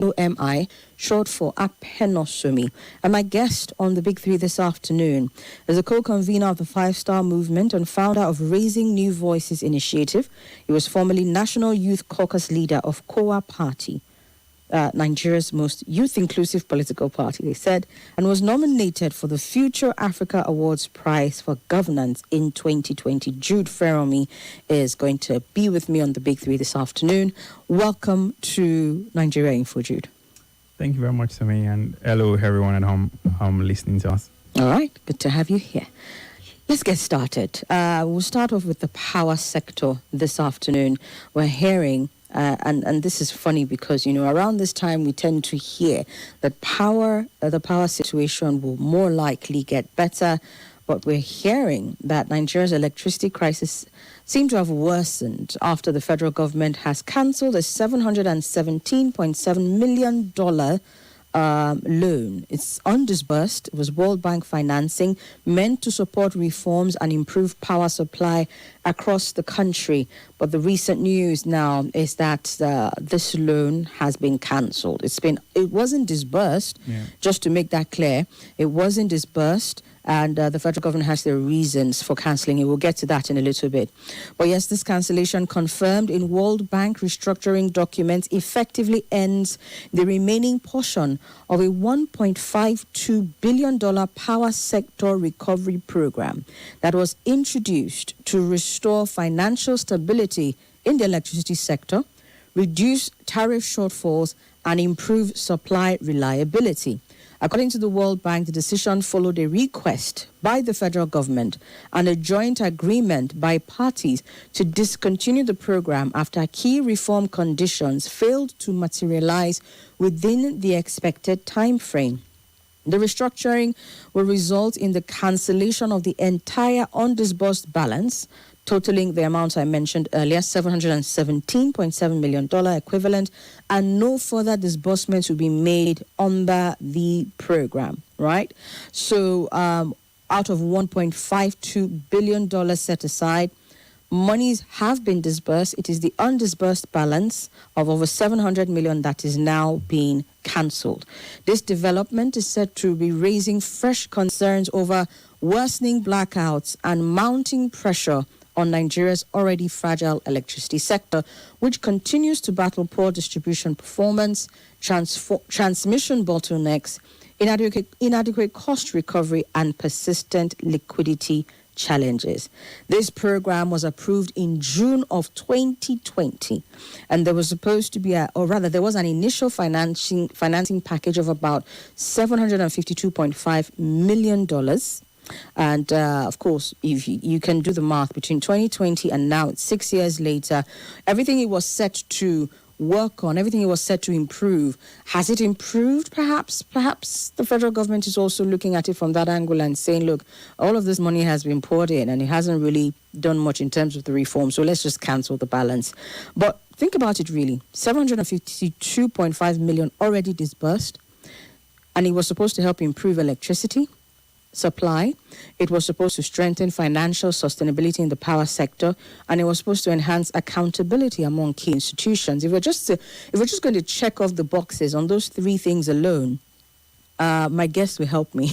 OMI, short for Somi. And my guest on the Big Three this afternoon is a co-convener of the Five Star Movement and founder of Raising New Voices Initiative. He was formerly National Youth Caucus leader of COA Party, Nigeria's most youth-inclusive political party, they said, and was nominated for the Future Africa Awards Prize for Governance in 2020. Jude Feranmi is going to be with me on the Big Three this afternoon. Welcome to Nigeria Info, Jude. Thank you very much, Somi, and hello everyone at home listening to us. All right, good to have you here. Let's get started. We'll start off with the power sector this afternoon. We're hearing and this is funny because, around this time we tend to hear that the power situation will more likely get better. But we're hearing that Nigeria's electricity crisis seems to have worsened after the federal government has cancelled a $717.7 million loan. It's undisbursed. It was World Bank financing meant to support reforms and improve power supply across the country. But the recent news now is that this loan has been cancelled. It wasn't disbursed, just to make that clear. It wasn't disbursed. And the federal government has their reasons for cancelling it. We'll get to that in a little bit. But yes, this cancellation confirmed in World Bank restructuring documents effectively ends the remaining portion of a $1.52 billion power sector recovery program that was introduced to restore financial stability in the electricity sector, reduce tariff shortfalls, and improve supply reliability. According to the World Bank, the decision followed a request by the federal government and a joint agreement by parties to discontinue the program after key reform conditions failed to materialize within the expected time frame. The restructuring will result in the cancellation of the entire undisbursed balance, totaling the amount I mentioned earlier, $717.7 million equivalent, and no further disbursements will be made under the program, right? So out of $1.52 billion set aside, monies have been disbursed. It is the undisbursed balance of over $700 million that is now being cancelled. This development is said to be raising fresh concerns over worsening blackouts and mounting pressure on Nigeria's already fragile electricity sector, which continues to battle poor distribution performance, transmission bottlenecks, inadequate cost recovery, and persistent liquidity challenges. This program was approved in June of 2020, and there was supposed to be there was an initial financing package of about $752.5 million. And of course, if you can do the math between 2020 and now, it's 6 years later, everything it was set to work on, everything it was set to improve, has it improved? Perhaps the federal government is also looking at it from that angle and saying, look, all of this money has been poured in and it hasn't really done much in terms of the reform, so let's just cancel the balance. But think about it really, $752.5 million already disbursed, and it was supposed to help improve electricity supply. It was supposed to strengthen financial sustainability in the power sector, and it was supposed to enhance accountability among key institutions. If we're just going to check off the boxes on those three things alone, my guest will help me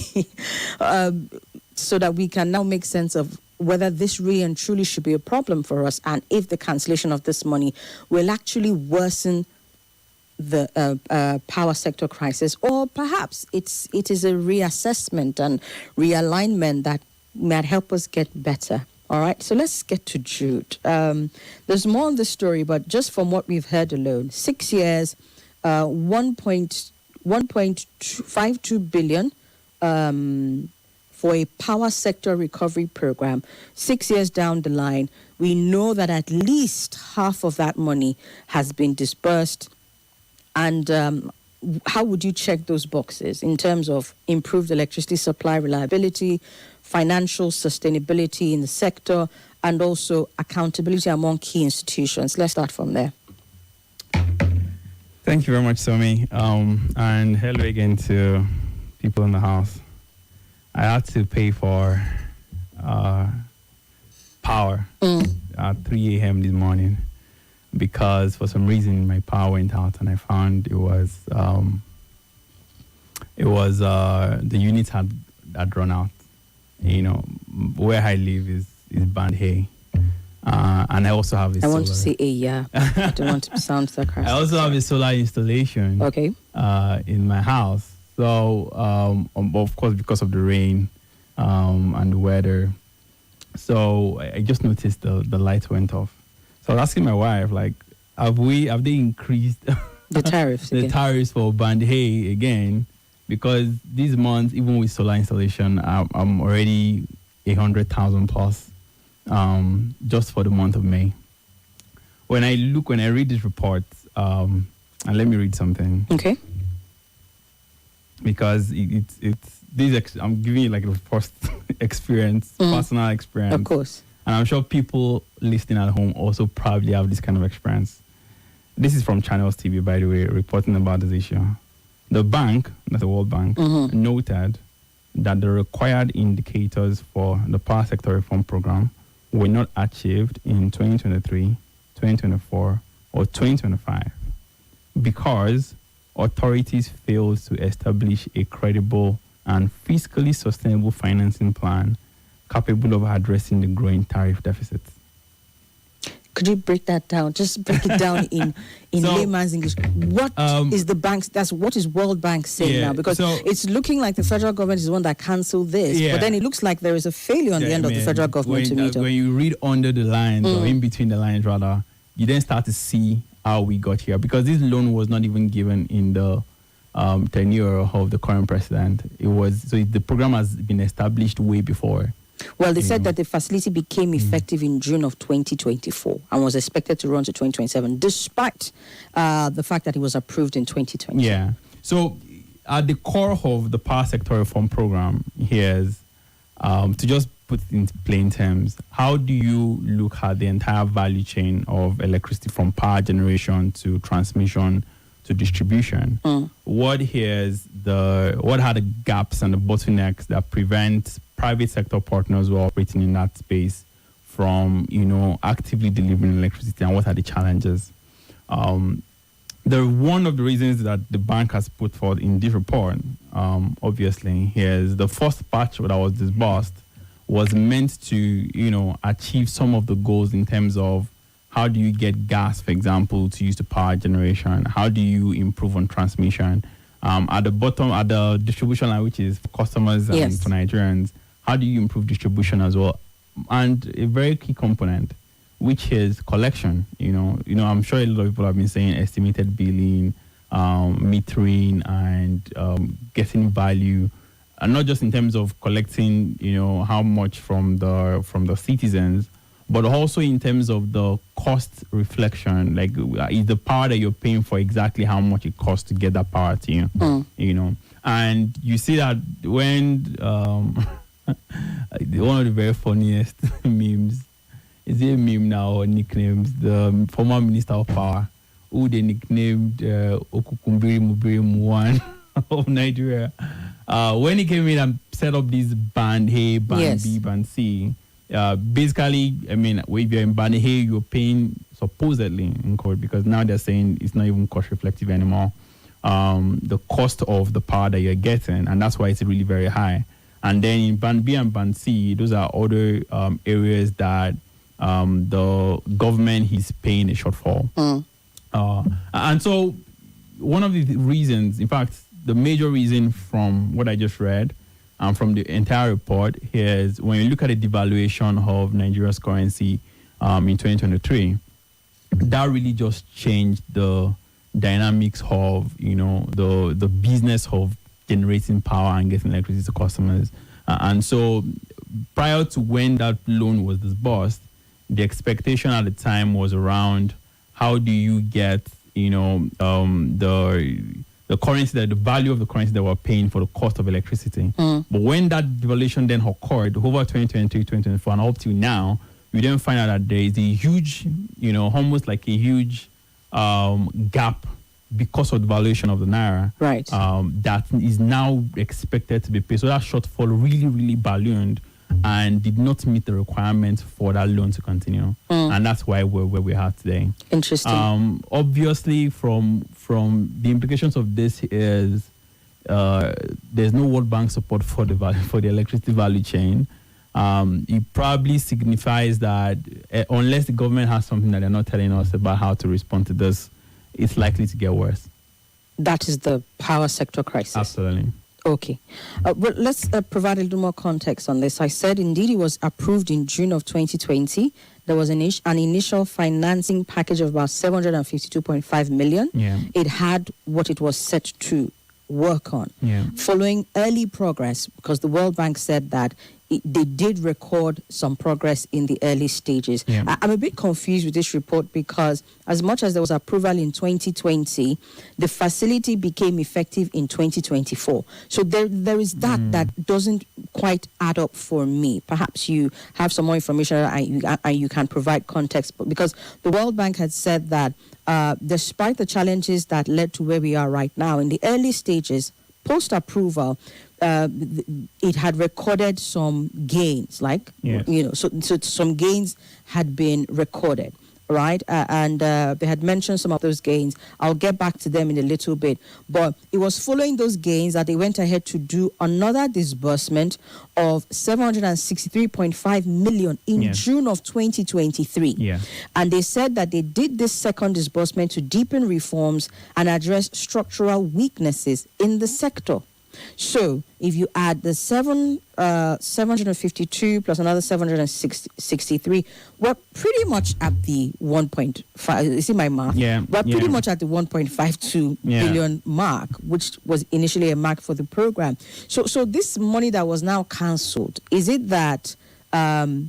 so that we can now make sense of whether this really and truly should be a problem for us, and if the cancellation of this money will actually worsen the power sector crisis, or perhaps it is a reassessment and realignment that might help us get better. All right, so let's get to Jude. There's more on the story, but just from what we've heard alone, 6 years, $1.52 billion for a power sector recovery program. 6 years down the line, we know that at least half of that money has been disbursed. And how would you check those boxes in terms of improved electricity supply reliability, financial sustainability in the sector, and also accountability among key institutions? Let's start from there. Thank you very much, Somi. And hello again to people in the house. I had to pay for power at 3 a.m. this morning because for some reason my power went out, and I found it was the units had run out. You know, where I live is Band Hay. And I also have a solar. I want to say yeah. I don't want to sound sarcastic. I also have a solar installation. Okay. In my house. So, of course, because of the rain and the weather. So I just noticed the lights went off. So I was asking my wife, like, have they increased the tariffs? The tariffs for Band Hay again? Because this month, even with solar installation, I'm already 100,000 plus. Just for the month of May. When I read this report, and let me read something. Okay. Because I'm giving you like a first experience, personal experience. Of course. And I'm sure people listening at home also probably have this kind of experience. This is from Channels TV, by the way, reporting about this issue. The bank, that's the World Bank, noted that the required indicators for the power sector reform program were not achieved in 2023, 2024, or 2025 because authorities failed to establish a credible and fiscally sustainable financing plan capable of addressing the growing tariff deficits. Could you break that down? Just break it down in layman's English. What is the bank's? What is World Bank saying now? Because it's looking like the federal government is the one that cancelled this, but then it looks like there is a failure on the end of the federal government to meet up. When you read under the lines, or in between the lines rather, you then start to see how we got here. Because this loan was not even given in the tenure of the current president. The program has been established way before. Well, they said that the facility became effective in June of 2024 and was expected to run to 2027, despite the fact that it was approved in 2020. Yeah. So at the core of the power sector reform program here is, to just put it in plain terms, how do you look at the entire value chain of electricity from power generation to transmission to distribution? What are the gaps and the bottlenecks that prevent private sector partners who are operating in that space from, actively delivering electricity, and what are the challenges? One of the reasons that the bank has put forward in this report, obviously, is the first batch that was disbursed was meant to, achieve some of the goals in terms of how do you get gas, for example, to use the power generation? How do you improve on transmission? At the bottom, at the distribution line, which is for customers and for Nigerians, how do you improve distribution as well? And a very key component, which is collection. I'm sure a lot of people have been saying estimated billing, metering, and getting value, and not just in terms of collecting, how much from the citizens, but also in terms of the cost reflection. Like, is the power that you're paying for exactly how much it costs to get that power to you? And you see that when one of the very funniest memes, is it a meme now or nicknames, the former Minister of Power, who they nicknamed Okukumbiri Mubiri Muwan of Nigeria, when he came in and set up this Band A, Band B, Band C, basically, if you're in Band A, you're paying supposedly in court, because now they're saying it's not even cost reflective anymore, the cost of the power that you're getting, and that's why it's really very high. And then in Band B and Band C, those are other areas that the government is paying a shortfall. And so one of the reasons, in fact, the major reason from what I just read and from the entire report here is when you look at the devaluation of Nigeria's currency in 2023, that really just changed the dynamics of, the business of generating power and getting electricity to customers. And so prior to when that loan was disbursed, the expectation at the time was around how do you get, the currency, the value of the currency that we're paying for the cost of electricity. But when that devaluation then occurred over 2023, 2024, and up till now, we then find out that there is a huge, almost like a huge gap because of the valuation of the naira, right? That is now expected to be paid. So that shortfall really, really ballooned. and did not meet the requirement for that loan to continue. And that's why we're where we are today. Interesting. Obviously, from the implications of this is there's no World Bank support for the electricity value chain. It probably signifies that unless the government has something that they're not telling us about how to respond to this, it's likely to get worse. That is the power sector crisis. Absolutely. Okay. But let's provide a little more context on this. I said, indeed, it was approved in June of 2020. There was an initial financing package of about 752.5 million. Yeah. It had what it was set to work on. Yeah. Following early progress, because the World Bank said that they did record some progress in the early stages. Yeah. I'm a bit confused with this report because as much as there was approval in 2020, the facility became effective in 2024. So there is that doesn't quite add up for me. Perhaps you have some more information and you can provide context, but because the World Bank had said that despite the challenges that led to where we are right now, in the early stages, post-approval, it had recorded some gains, so some gains had been recorded, right? And they had mentioned some of those gains. I'll get back to them in a little bit. But it was following those gains that they went ahead to do another disbursement of 763.5 million in June of 2023. Yeah. And they said that they did this second disbursement to deepen reforms and address structural weaknesses in the sector. So if you add the 752 plus another 763, we're pretty much at the 1.5. You see my math? Yeah. We're pretty much at the 1.52 billion mark, which was initially a mark for the program. So this money that was now cancelled, is it that the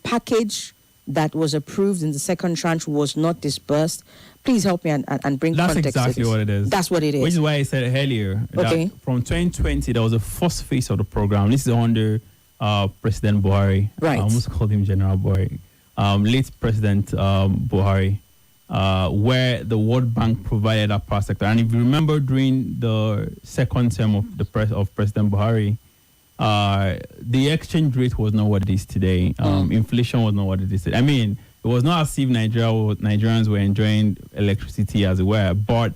package that was approved in the second tranche was not disbursed? Please help me and bring That's context. That's exactly what it is. That's what it is. Which is why I said earlier that from 2020, there was a first phase of the program. This is under President Buhari. Right. I almost called him General Buhari. Late President Buhari, where the World Bank provided a power sector. And if you remember, during the second term of President Buhari, the exchange rate was not what it is today. Inflation was not what it is today. I mean, it was not as if Nigerians were enjoying electricity as it were, but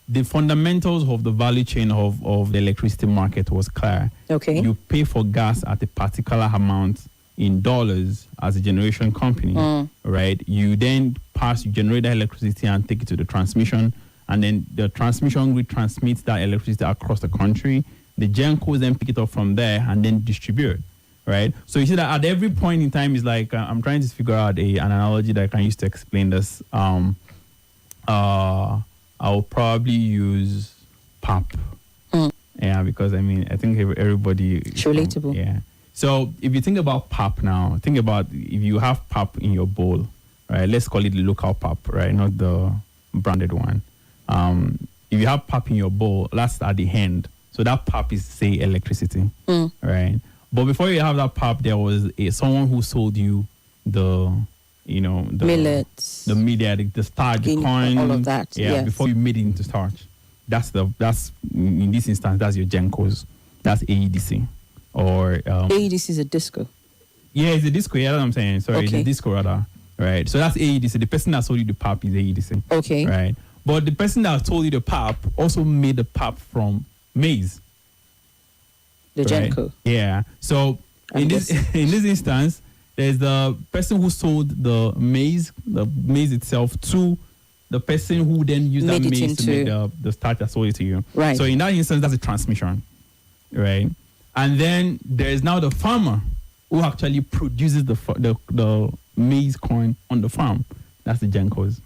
the fundamentals of the value chain of the electricity market was clear. Okay. You pay for gas at a particular amount in dollars as a generation company, right? You then you generate that electricity and take it to the transmission, and then the transmission retransmits that electricity across the country. The gencos then pick it up from there and then distribute. Right, so you see that at every point in time is like I'm trying to figure out an analogy that I can use to explain this. I'll probably use pap. Yeah, because I mean I think everybody. It's relatable. Yeah. So if you think about pap now, think about if you have pap in your bowl, right? Let's call it the local pap, right? Not the branded one. If you have pap in your bowl, that's at the end. So that pap is say electricity, right? But before you have that pap, there was someone who sold you the millets, the media, the starch, the corn, all of that. Yeah, yes. Before you made it into starch. That's in this instance, that's your gencos. That's AEDC. Or AEDC is a disco. Yeah, it's a disco. Yeah, that's what I'm saying. Sorry, it's Okay. a disco rather. Right. So that's AEDC. The person that sold you the pap is AEDC. Okay. Right. But the person that told you the pap also made the pap from maize. The right? genco. Yeah. So in this instance, there's the person who sold the maize itself to the person who then used that maize to make the starch that sold it to you. Right. So in that instance, that's a transmission. Right. And then there's now the farmer who actually produces the maize corn on the farm. That's the gencos.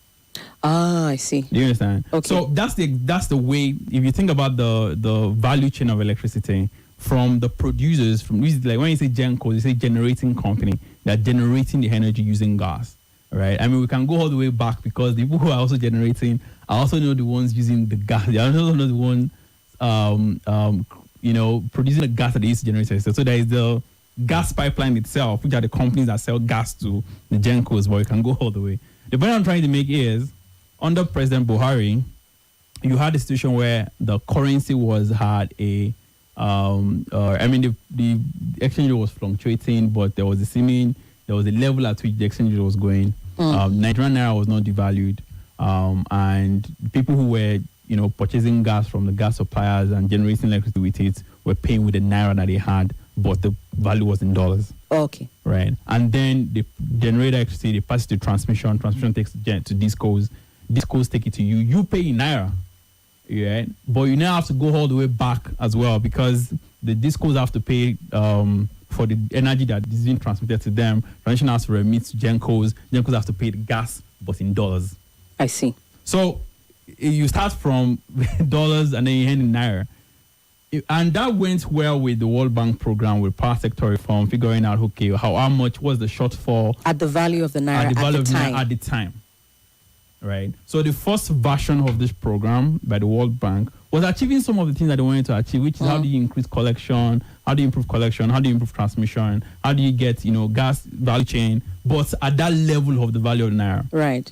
Ah, I see. Do you understand? Okay. So that's the way, if you think about the value chain of electricity, from the producers, like when you say gencos, you say generating company, they're generating the energy using gas, right? I mean, we can go all the way back because the people who are also generating are also not the ones using the gas. They are also not the ones, producing the gas that they use to generate. So there is the gas pipeline itself, which are the companies that sell gas to the gencos, but we can go all the way. The point I'm trying to make is, under President Buhari, you had a situation where the currency had a The exchange rate was fluctuating, but there was a level at which the exchange rate was going. Nigerian naira was not devalued, and people who were purchasing gas from the gas suppliers and generating electricity with it were paying with the naira that they had, but the value was in dollars. Okay. Right. And then they generate electricity, they pass it to transmission takes it to discos take it to you. You pay in naira. Yeah. But you now have to go all the way back as well, because the discos have to pay for the energy that is being transmitted to them. Transmission has to remit to Gencos. Gencos have to pay the gas, but in dollars. I see. So you start from dollars and then you end in naira. And that went well with the World Bank program with power sector reform, figuring out, okay, how much was the shortfall at the value of the naira at the time. Right. So the first version of this program by the World Bank was achieving some of the things that they wanted to achieve, which is how do you increase collection, how do you improve collection, how do you improve transmission, how do you get, gas value chain, but at that level of the value of the naira. Right.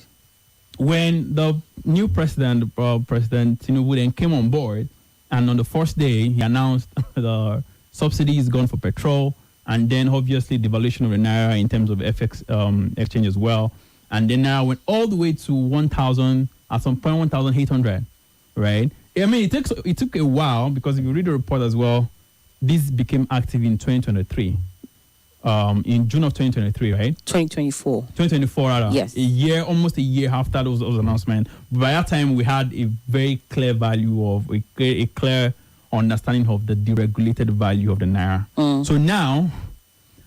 When the new president, President Tinubu, then came on board, and on the first day, he announced the subsidy is gone for petrol, and then obviously devaluation of the naira in terms of FX exchange as well. And then now went all the way to 1,000, at some point 1,800, right? I mean, it took a while, because if you read the report as well, this became active in 2023, in June of 2023, right? 2024. 2024, rather. Yes. Almost a year after those announcements. By that time, we had a very clear value of, a clear understanding of the deregulated value of the naira. So now,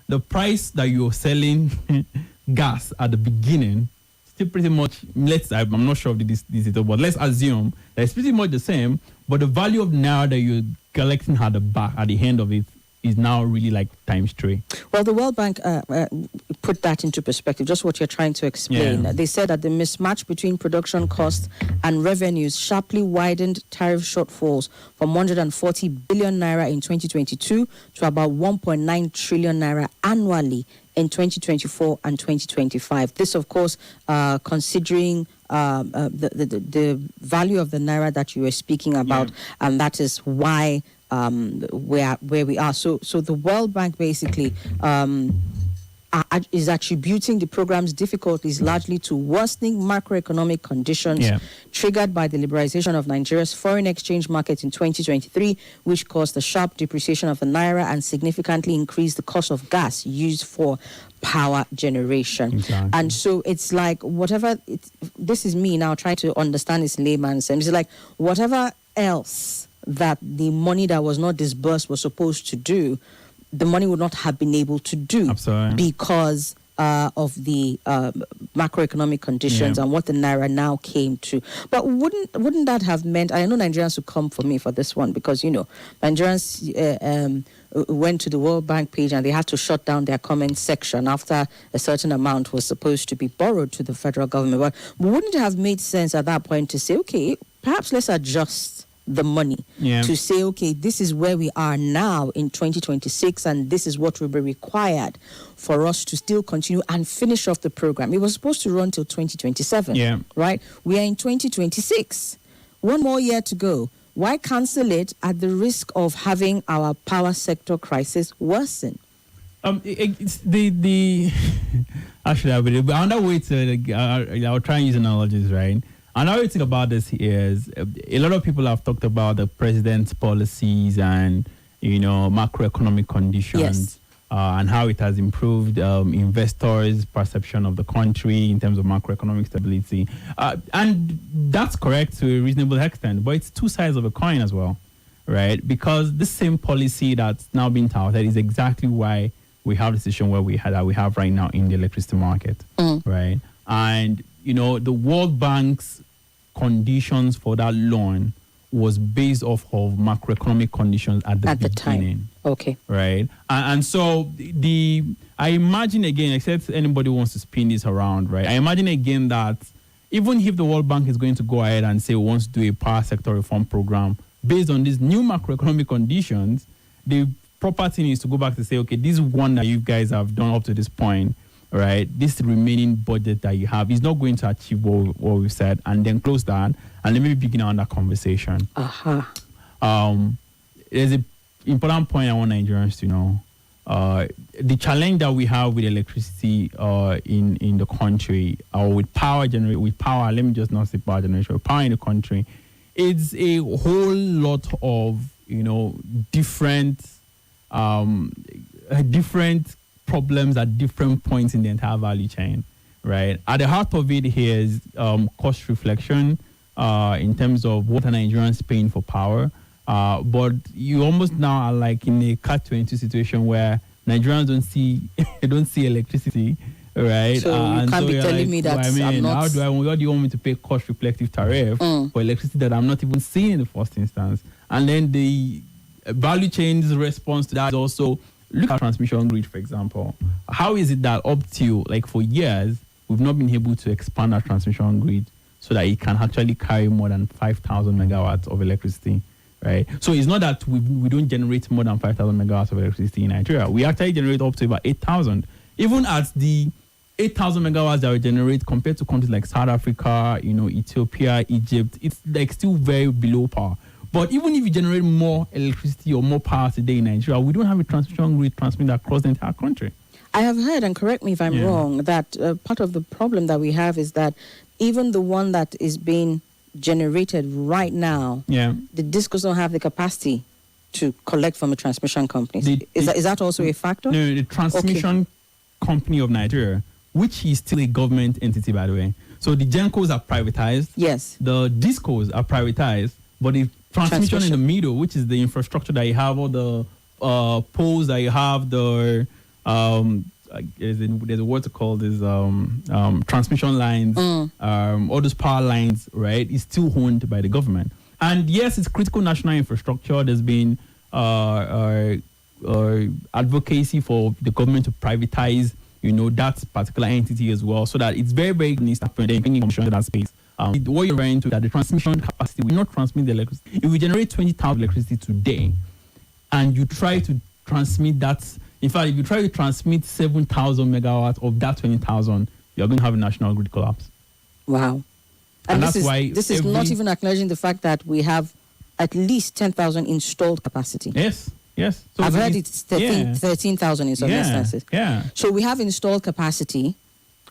the price that you're selling gas at the beginning, still pretty much, I'm not sure of this detail, but let's assume that it's pretty much the same, but the value of naira that you're collecting at the end of it is now really like times 3. Well, the World Bank put that into perspective, just what you're trying to explain. Yeah. They said that the mismatch between production costs and revenues sharply widened tariff shortfalls from 140 billion naira in 2022 to about 1.9 trillion naira annually in 2024 and 2025. This, of course, considering the value of the naira that you were speaking about, and that is why where we are. So the World Bank basically is attributing the program's difficulties largely to worsening macroeconomic conditions triggered by the liberalization of Nigeria's foreign exchange market in 2023, which caused a sharp depreciation of the naira and significantly increased the cost of gas used for power generation. Exactly. And so it's like this is me now trying to understand this layman's terms. It's like whatever else that the money that was not disbursed was supposed to do, the money would not have been able to do. Absolutely. Because of the macroeconomic conditions and what the naira now came to. But wouldn't that have meant, I know Nigerians would come for me for this one, because Nigerians went to the World Bank page and they had to shut down their comment section after a certain amount was supposed to be borrowed to the federal government. But wouldn't it have made sense at that point to say, okay, perhaps let's adjust the money to say, okay, this is where we are now in 2026, and this is what will be required for us to still continue and finish off the program. It was supposed to run till 2027, right? We are in 2026. One more year to go. Why cancel it at the risk of having our power sector crisis worsen? It's the actually, another way to I'll try and use analogies, right? Another way to think about this is a lot of people have talked about the president's policies and macroeconomic conditions and how it has improved investors' perception of the country in terms of macroeconomic stability, and that's correct to a reasonable extent. But it's two sides of a coin as well, right? Because this same policy that's now being touted is exactly why we have the situation where we have right now in the electricity market, right? And the World Bank's conditions for that loan was based off of macroeconomic conditions at the beginning. Time. Okay. Right. And so I imagine again, except anybody wants to spin this around, right? I imagine again that even if the World Bank is going to go ahead and say wants to do a power sector reform program based on these new macroeconomic conditions, the proper thing is to go back to say, okay, this one that you guys have done up to this point, right, this remaining budget that you have is not going to achieve what we've said, and then close that and let me begin on that conversation. important point I want Nigerians to know. The challenge that we have with electricity in the country, or with power, let me just not say power generation, with power in the country, it's a whole lot of, different problems at different points in the entire value chain, right? At the heart of it here is cost reflection in terms of what are Nigerians paying for power. But you almost now are like in a catch-22 situation where Nigerians don't see electricity, right? So you can't be telling me that I'm not. How do you want me to pay cost-reflective tariff for electricity that I'm not even seeing in the first instance? And then the value chain's response to that is also look at transmission grid, for example. How is it that up to for years we've not been able to expand our transmission grid so that it can actually carry more than 5,000 megawatts of electricity? Right. So it's not that we don't generate more than 5,000 megawatts of electricity in Nigeria. We actually generate up to about 8,000. Even at the 8,000 megawatts that we generate compared to countries like South Africa, Ethiopia, Egypt, it's still very below par. But even if you generate more electricity or more power today in Nigeria, we don't have a transmission grid transmitted across the entire country. I have heard, and correct me if I'm wrong, that part of the problem that we have is that even the one that is being generated right now, the discos don't have the capacity to collect from the transmission companies. Is that also a factor? No, the transmission company of Nigeria, which is still a government entity, by the way. So the GENCOs are privatized. Yes. The discos are privatized, but the transmission in the middle, which is the infrastructure that you have, all the poles that you have, the there's a word to call this transmission lines, all those power lines, right? Is still owned by the government. And yes, it's critical national infrastructure. There's been advocacy for the government to privatize, that particular entity as well, so that it's very, very needs to happen. Then that space. What you're referring to, that the transmission capacity will not transmit the electricity. If we generate 20,000 electricity today, and you try to transmit that. In fact, if you try to transmit 7,000 megawatts of that 20,000, you're going to have a national grid collapse. Wow. And that's why this is not even acknowledging the fact that we have at least 10,000 installed capacity. Yes. So I've heard it's 13,000 in some instances. Yeah. So we have installed capacity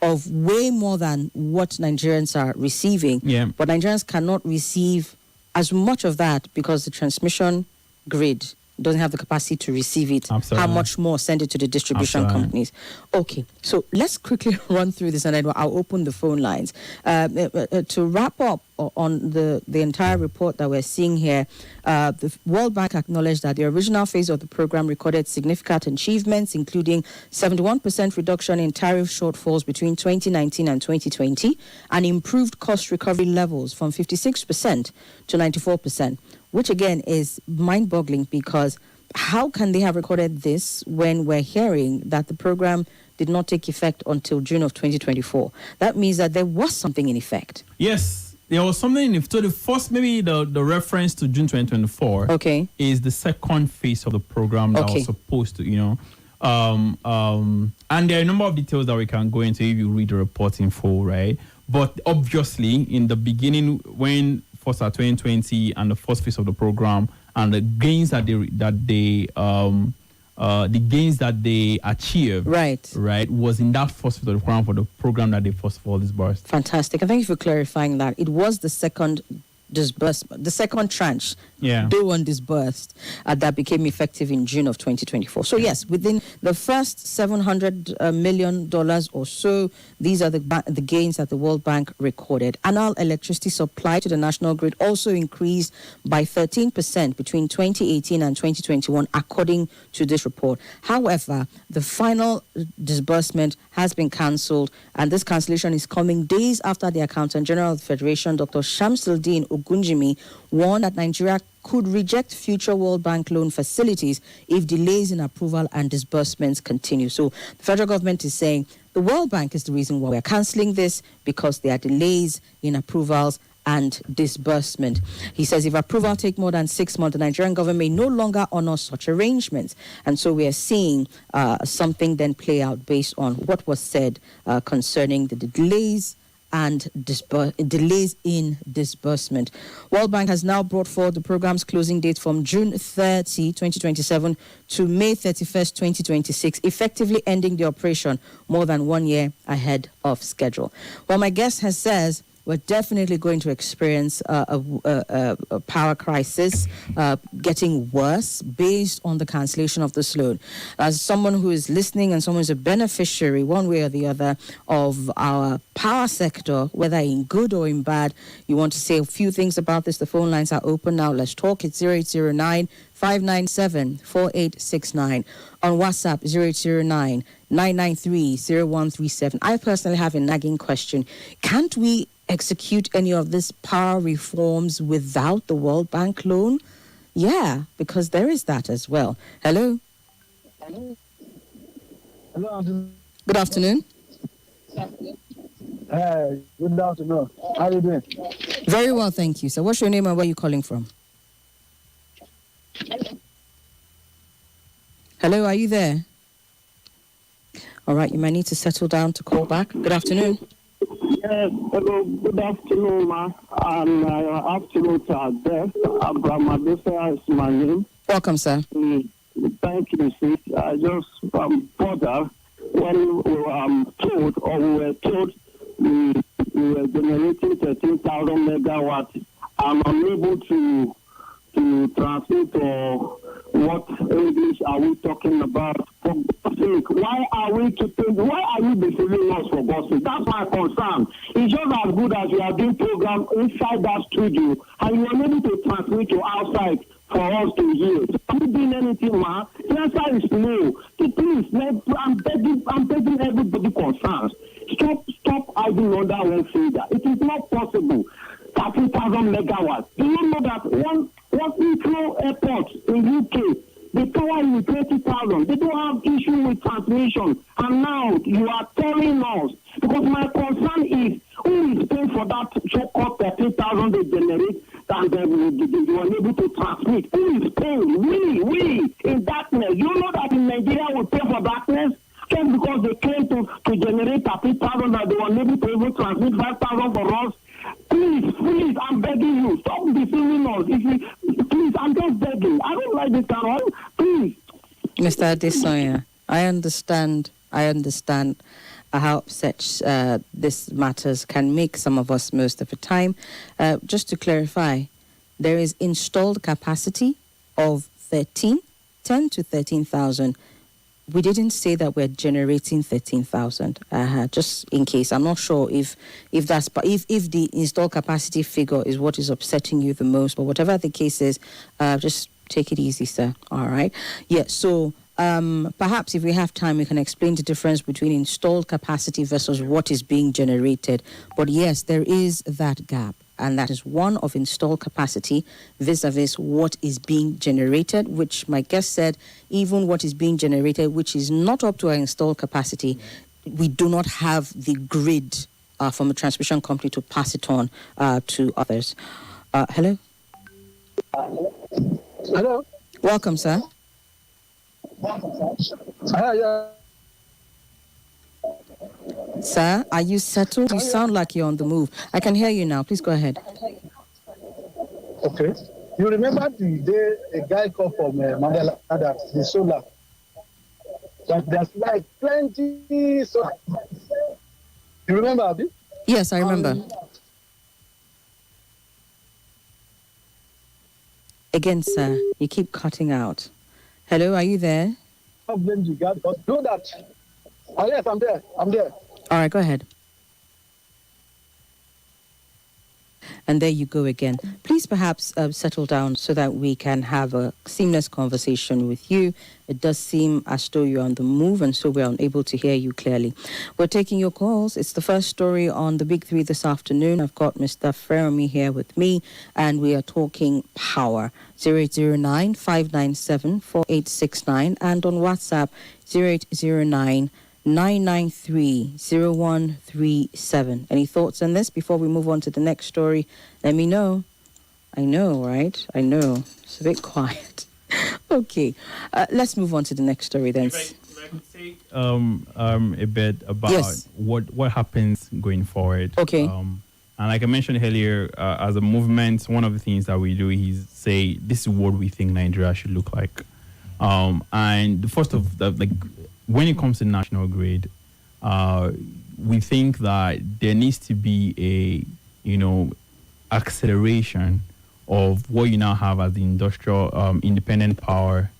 of way more than what Nigerians are receiving. Yeah. But Nigerians cannot receive as much of that because the transmission grid doesn't have the capacity to receive it. Absolutely. How much more send it to the distribution companies? Okay, so let's quickly run through this, and then I'll open the phone lines. To wrap up on the entire report that we're seeing here, the World Bank acknowledged that the original phase of the program recorded significant achievements, including 71% reduction in tariff shortfalls between 2019 and 2020, and improved cost recovery levels from 56% to 94%. Which again is mind-boggling, because how can they have recorded this when we're hearing that the program did not take effect until June of 2024? That means that there was something in effect. Yes, there was something. So the first, maybe the reference to June 2024 is the second phase of the program that was supposed to, and there are a number of details that we can go into if you read the report in full, right? But obviously, in the beginning, when first at 2020 and the first phase of the program, and the gains that they achieved, right, was in that first phase of the program that they first of all disbursed. Fantastic, and thank you for clarifying that. It was the second disbursement, the second tranche, day one disbursed, that became effective in June of 2024. So yes, within the first $700 million or so, these are the gains that the World Bank recorded. Annual electricity supply to the national grid also increased by 13% between 2018 and 2021, according to this report. However, the final disbursement has been cancelled, and this cancellation is coming days after the Accountant General of the Federation, Dr. Shamsuddin Ogunjimi, warned that Nigeria could reject future World Bank loan facilities if delays in approval and disbursements continue. So the federal government is saying the World Bank is the reason why we're cancelling this, because there are delays in approvals and disbursement. He says if approval take more than 6 months, the Nigerian government may no longer honor such arrangements. And so we are seeing something then play out based on what was said concerning the delays and delays in disbursement. World Bank has now brought forward the program's closing date from June 30, 2027 to May 31st, 2026, effectively ending the operation more than 1 year ahead of schedule. Well, my guest has says we're definitely going to experience a power crisis getting worse based on the cancellation of this loan. As someone who is listening and someone who's a beneficiary, one way or the other, of our power sector, whether in good or in bad, you want to say a few things about this, the phone lines are open now. Let's talk. It's 0809 597 4869. On WhatsApp, 0809 993 0137. I personally have a nagging question. Can't we execute any of these power reforms without the World Bank loan? Yeah, because there is that as well. Hello? Hello. Good afternoon. Hey, good afternoon. How are you doing? Very well, thank you. So what's your name and where are you calling from? Hello, are you there? All right, you might need to settle down to call back. Good afternoon. Yes, hello, good afternoon, ma. And afternoon to our guest. Abraham Adesanya is my name. Welcome, sir. Thank you, sis. I just bothered when we were told, or we were told we were generating 13,000 megawatts. I'm unable to transmit or what English are we talking about? For God's sake, why are you deceiving us for God's sake? That's my concern. It's just as good as you are doing program inside that studio and you are able to transmit to outside for us to hear. So are you doing anything, ma? The answer is no. So please, I'm begging everybody concerned. Stop hiding under one finger. It is not possible. 30,000 megawatts. Do you know that one Heathrow airport in UK, the power is 20,000. They don't have issue with transmission. And now you are telling us, because my concern is, who is paying for that so-called 13,000 they generate and they were unable to transmit? Who is paying? We, in darkness. You know that in Nigeria we pay for darkness? Just because they claim to generate 30,000 that they were unable to even transmit 5,000 for us. Please, I'm begging you, stop deceiving us. Please, I'm just begging. I don't like this kind of, please. Mr. Adesanya, I understand how upset this matters can make some of us most of the time. Just to clarify, there is installed capacity of 10 to 13,000. We didn't say that we're generating 13,000. Just in case, I'm not sure if that's, but if the installed capacity figure is what is upsetting you the most, but whatever the case is, just take it easy, sir. All right. Yeah. So perhaps if we have time, we can explain the difference between installed capacity versus what is being generated. But yes, there is that gap. And that is one of installed capacity vis-a-vis what is being generated, which my guest said, even what is being generated, which is not up to our installed capacity, we do not have the grid from a transmission company to pass it on to others. Hello? Hello? Welcome, sir. Yeah. Sir, are you settled? You sound like you're on the move. I can hear you now. Please go ahead. Okay. You remember the day a guy called from Mandela, the solar? But there's like plenty. So, you remember, Abby? Yes, I remember. Again, sir, you keep cutting out. Hello, are you there? I blame you, God. But do that. Oh, yes, I'm there. All right, go ahead. And there you go again. Please perhaps settle down so that we can have a seamless conversation with you. It does seem as though you're on the move, and so we're unable to hear you clearly. We're taking your calls. It's the first story on the Big Three this afternoon. I've got Mr. Feranmi here with me, and we are talking power. 0809 597 4869 and on WhatsApp 0809 993-0137. Any thoughts on this before we move on to the next story? Let me know. I know, right? I know. It's a bit quiet. Okay. Let's move on to the next story then. If I I could say a bit about Yes. what happens going forward. Okay. And like I mentioned earlier, as a movement, one of the things that we do is say this is what we think Nigeria should look like. And the first of the, like when it comes to national grid, we think that there needs to be a acceleration of what you now have as the industrial independent power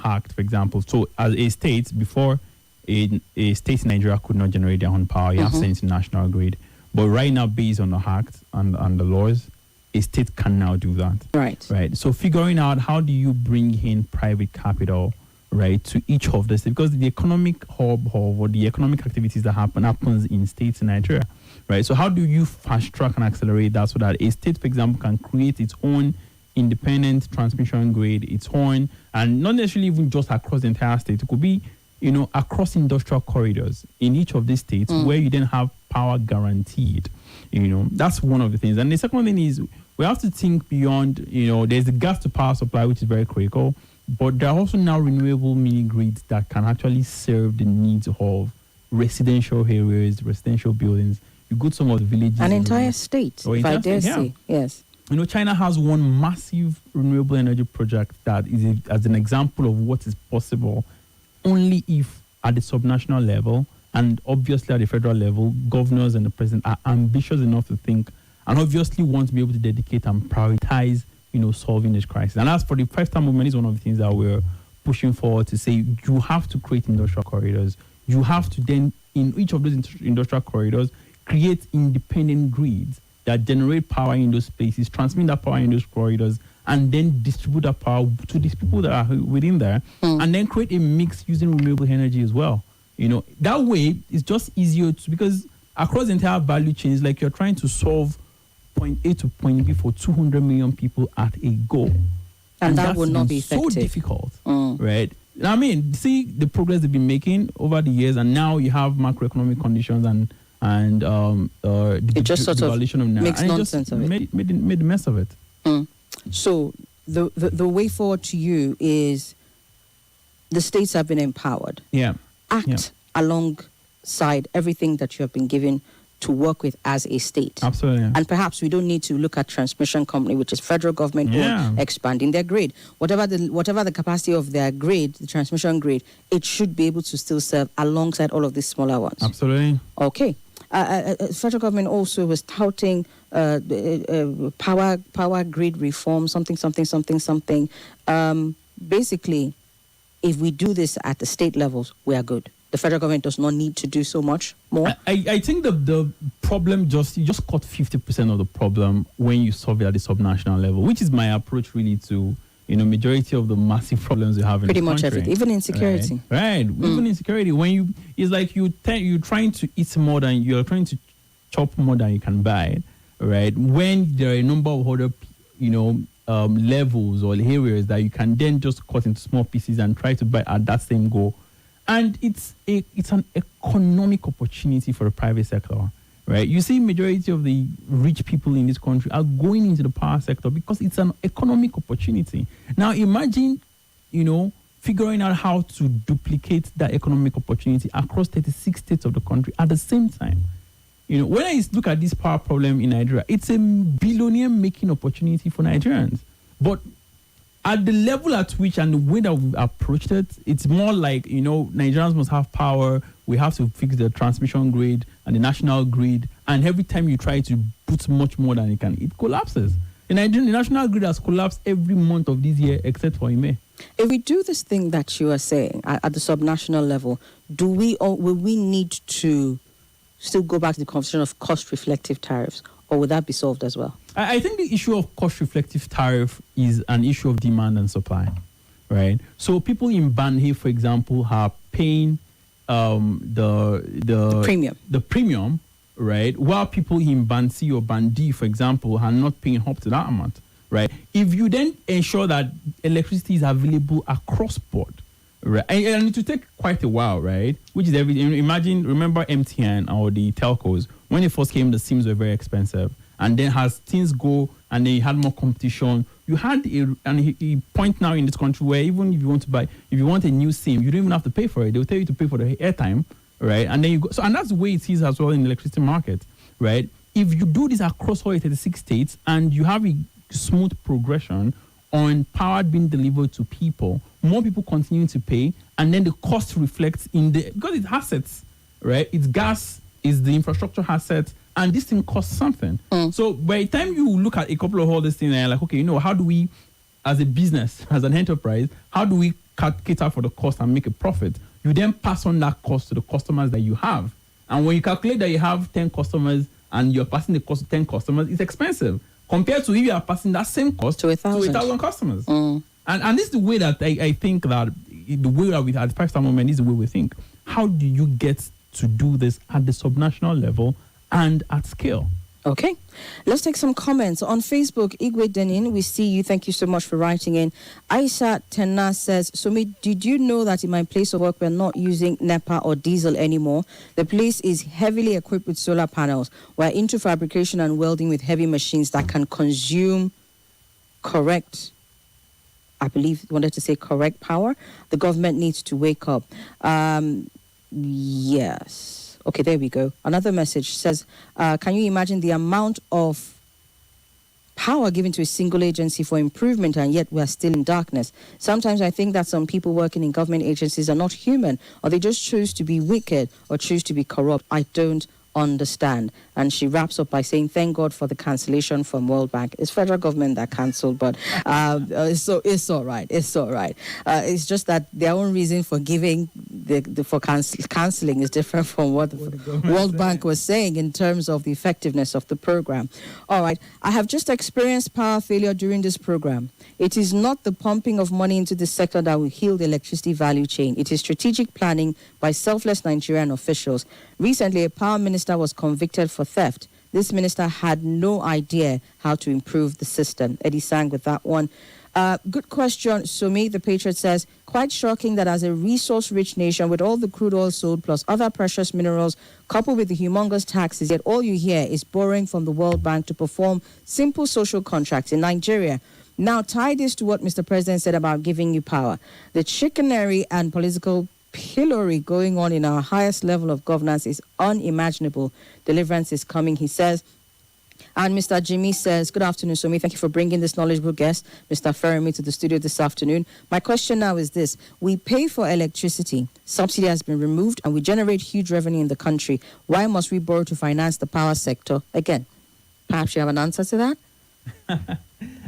act, for example. So as a state, before a state in Nigeria could not generate their own power, you have to send it to national grid. But right now, based on the act and the laws, a state can now do that. Right. So figuring out how do you bring in private capital, right, to each of this, because the economic hub or the economic activities that happens in states in Nigeria, right? So how do you fast track and accelerate that so that a state, for example, can create its own independent transmission grid, its own, and not necessarily even just across the entire state. It could be, across industrial corridors in each of these states where you then have power guaranteed. That's one of the things. And the second thing is we have to think beyond, there's the gas to power supply, which is very critical, but there are also now renewable mini grids that can actually serve the needs of residential areas, residential buildings. You go to some of the villages. An entire state, if I dare yeah. say. Yes. China has one massive renewable energy project that is as an example of what is possible only if at the subnational level and obviously at the federal level, governors and the president are ambitious enough to think and obviously want to be able to dedicate and prioritize, solving this crisis. And as for the five-star movement, is one of the things that we're pushing forward to say you have to create industrial corridors. You have to then, in each of those industrial corridors, create independent grids that generate power in those spaces, transmit that power in those corridors, and then distribute that power to these people that are within there, and then create a mix using renewable energy as well. That way it's just easier because across the entire value chain, it's like you're trying to solve point A to point B for 200 million people at a go. And that would not be effective. So difficult, right? I mean, see the progress they've been making over the years, and now you have macroeconomic conditions and it just sort of makes nonsense of it. Made a mess of it. So the way forward to you is the states have been empowered. Yeah. Act alongside everything that you have been given to work with as a state. Absolutely. And perhaps we don't need to look at transmission company, which is federal government, expanding their grid. Whatever the capacity of their grid, the transmission grid, it should be able to still serve alongside all of these smaller ones. Absolutely. Okay. Federal government also was touting power grid reform, something. Basically, if we do this at the state levels, we are good. The federal government does not need to do so much more. I think the problem you just caught 50% of the problem when you solve it at the subnational level, which is my approach really to majority of the massive problems we have in pretty this much country. everything, even insecurity. Right. Even insecurity. When it's like you're trying to eat more than you're trying to chop more than you can buy, right? When there are a number of other, levels or areas that you can then just cut into small pieces and try to buy at that same goal. And it's an economic opportunity for the private sector, right? You see majority of the rich people in this country are going into the power sector because it's an economic opportunity. Now imagine, figuring out how to duplicate that economic opportunity across 36 states of the country at the same time. When I look at this power problem in Nigeria, it's a billionaire-making opportunity for Nigerians. But at the level at which and the way that we've approached it, it's more like, Nigerians must have power. We have to fix the transmission grid and the national grid. And every time you try to put much more than it can, it collapses. In Nigeria, the national grid has collapsed every month of this year except for in May. If we do this thing that you are saying at the subnational level, will we need to still go back to the conversation of cost-reflective tariffs, or would that be solved as well? I think the issue of cost-reflective tariff is an issue of demand and supply, right? So people in Band A, for example, are paying the premium, right? While people in Band C or Band D, for example, are not paying up to that amount, right? If you then ensure that electricity is available across board, right, and it will take quite a while, right? Which is everything. Remember MTN or the telcos When it first came, the SIMs were very expensive. And then as things go, and then you had more competition, you had a point now in this country where even if you want a new SIM, you don't even have to pay for it. They'll tell you to pay for the airtime, right? And then you go. So, and that's the way it is as well in the electricity market, right? If you do this across all 36 states and you have a smooth progression on power being delivered to people, more people continue to pay, and then the cost reflects because it's assets, right? It's gas, it's the infrastructure assets, and this thing costs something. So by the time you look at a couple of all these things and you're like, okay, how do we, as a business, as an enterprise, how do we cater for the cost and make a profit? You then pass on that cost to the customers that you have. And when you calculate that you have 10 customers and you're passing the cost to 10 customers, it's expensive compared to if you are passing that same cost to 1,000 customers. And this is the way that I think that the way that we at the 5-star moment is the way we think. How do you get to do this at the subnational level and at scale? Okay, let's take some comments. On Facebook, Igwe Denin, we see you. Thank you so much for writing in. Aisha Tena says, Somi, did you know that in my place of work, we're not using NEPA or diesel anymore? The place is heavily equipped with solar panels. We're into fabrication and welding with heavy machines that can consume correct power. The government needs to wake up. Yes. Okay, there we go. Another message says, can you imagine the amount of power given to a single agency for improvement, and yet we're still in darkness? Sometimes I think that some people working in government agencies are not human, or they just choose to be wicked or choose to be corrupt. I don't understand. And she wraps up by saying, thank God for the cancellation from World Bank. It's federal government that cancelled, but so it's all right. It's all right. It's just that their own reason for giving for cancelling is different from what the World Bank was saying in terms of the effectiveness of the program. All right. I have just experienced power failure during this program. It is not the pumping of money into the sector that will heal the electricity value chain. It is strategic planning by selfless Nigerian officials. Recently, a power minister was convicted for theft. This minister had no idea how to improve the system. Eddie sang with that one. Good question, Somi. The Patriot says, quite shocking that as a resource-rich nation with all the crude oil sold plus other precious minerals coupled with the humongous taxes, yet all you hear is borrowing from the World Bank to perform simple social contracts in Nigeria. Now, tie this to what Mr. President said about giving you power. The chicanery and political pillory going on in our highest level of governance is unimaginable. Deliverance is coming, he says. And Mr. Jimmy says, good afternoon, Somi. Thank you for bringing this knowledgeable guest, Mr. Feranmi, to the studio this afternoon. My question now is this. We pay for electricity. Subsidy has been removed and we generate huge revenue in the country. Why must we borrow to finance the power sector? Again, perhaps you have an answer to that?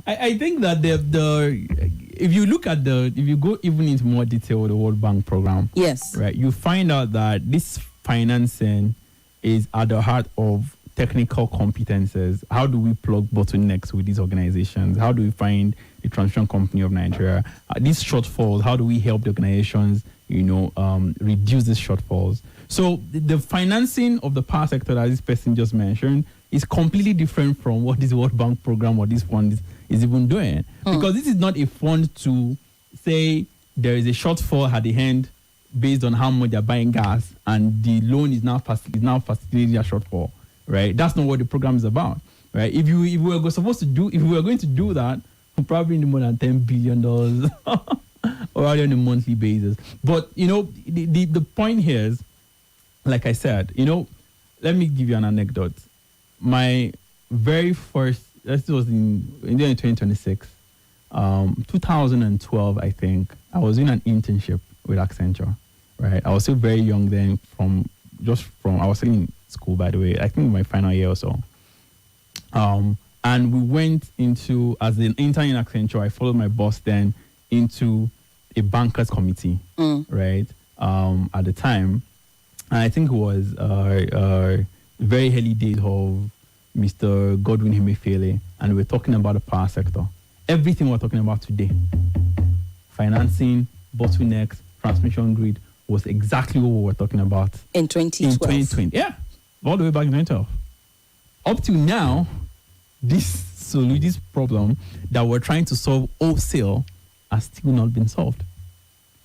I think that if you go even into more detail with the World Bank program, yes, right, you find out that this financing is at the heart of technical competences. How do we plug bottlenecks with these organizations? How do we find the Transmission Company of Nigeria? These shortfalls, how do we help the organizations, reduce these shortfalls? So the financing of the power sector that this person just mentioned is completely different from what this World Bank program or this fund is even doing. Because this is not a fund to say there is a shortfall at the end based on how much they're buying gas and the loan is now facilitating a shortfall, right? That's not what the program is about, right? If we were going to do that, we'll probably need more than $10 billion or on a monthly basis. But, the point here is, like I said, let me give you an anecdote. My very first, this was in 2026, 2012, I think, I was in an internship with Accenture, right? I was still very young then I was still in school, by the way, I think my final year or so. And we went into, as an intern in Accenture, I followed my boss then into a bankers committee, right? At the time, and I think it was very early days of Mr. Godwin Emefiele, and we're talking about the power sector. Everything we're talking about today, financing, bottlenecks, transmission grid, was exactly what we were talking about in 2012. In 2020, yeah, all the way back in 2012. Up to now, this problem that we're trying to solve wholesale has still not been solved.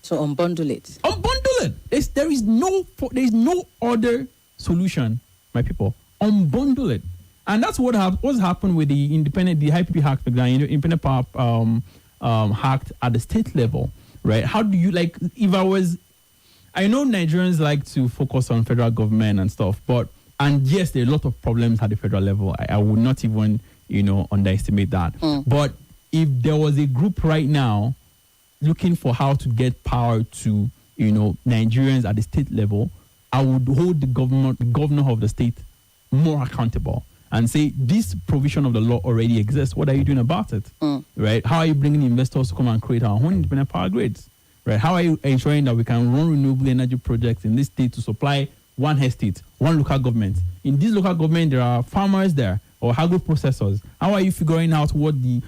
So unbundle it. Unbundle it. There is no other solution, my people. unbundle it. And that's what's happened with the IPP hack, the independent power hacked at the state level, right? How do you, like, I know Nigerians like to focus on federal government and stuff, and yes, there are a lot of problems at the federal level. I would not even, underestimate that. But if there was a group right now looking for how to get power to, Nigerians at the state level, I would hold the governor of the state more accountable and say, this provision of the law already exists. What are you doing about it? Right? How are you bringing investors to come and create our own independent power grids? Right? How are you ensuring that we can run renewable energy projects in this state to supply one estate, one local government? In this local government, there are farmers there or agro processors. How are you figuring out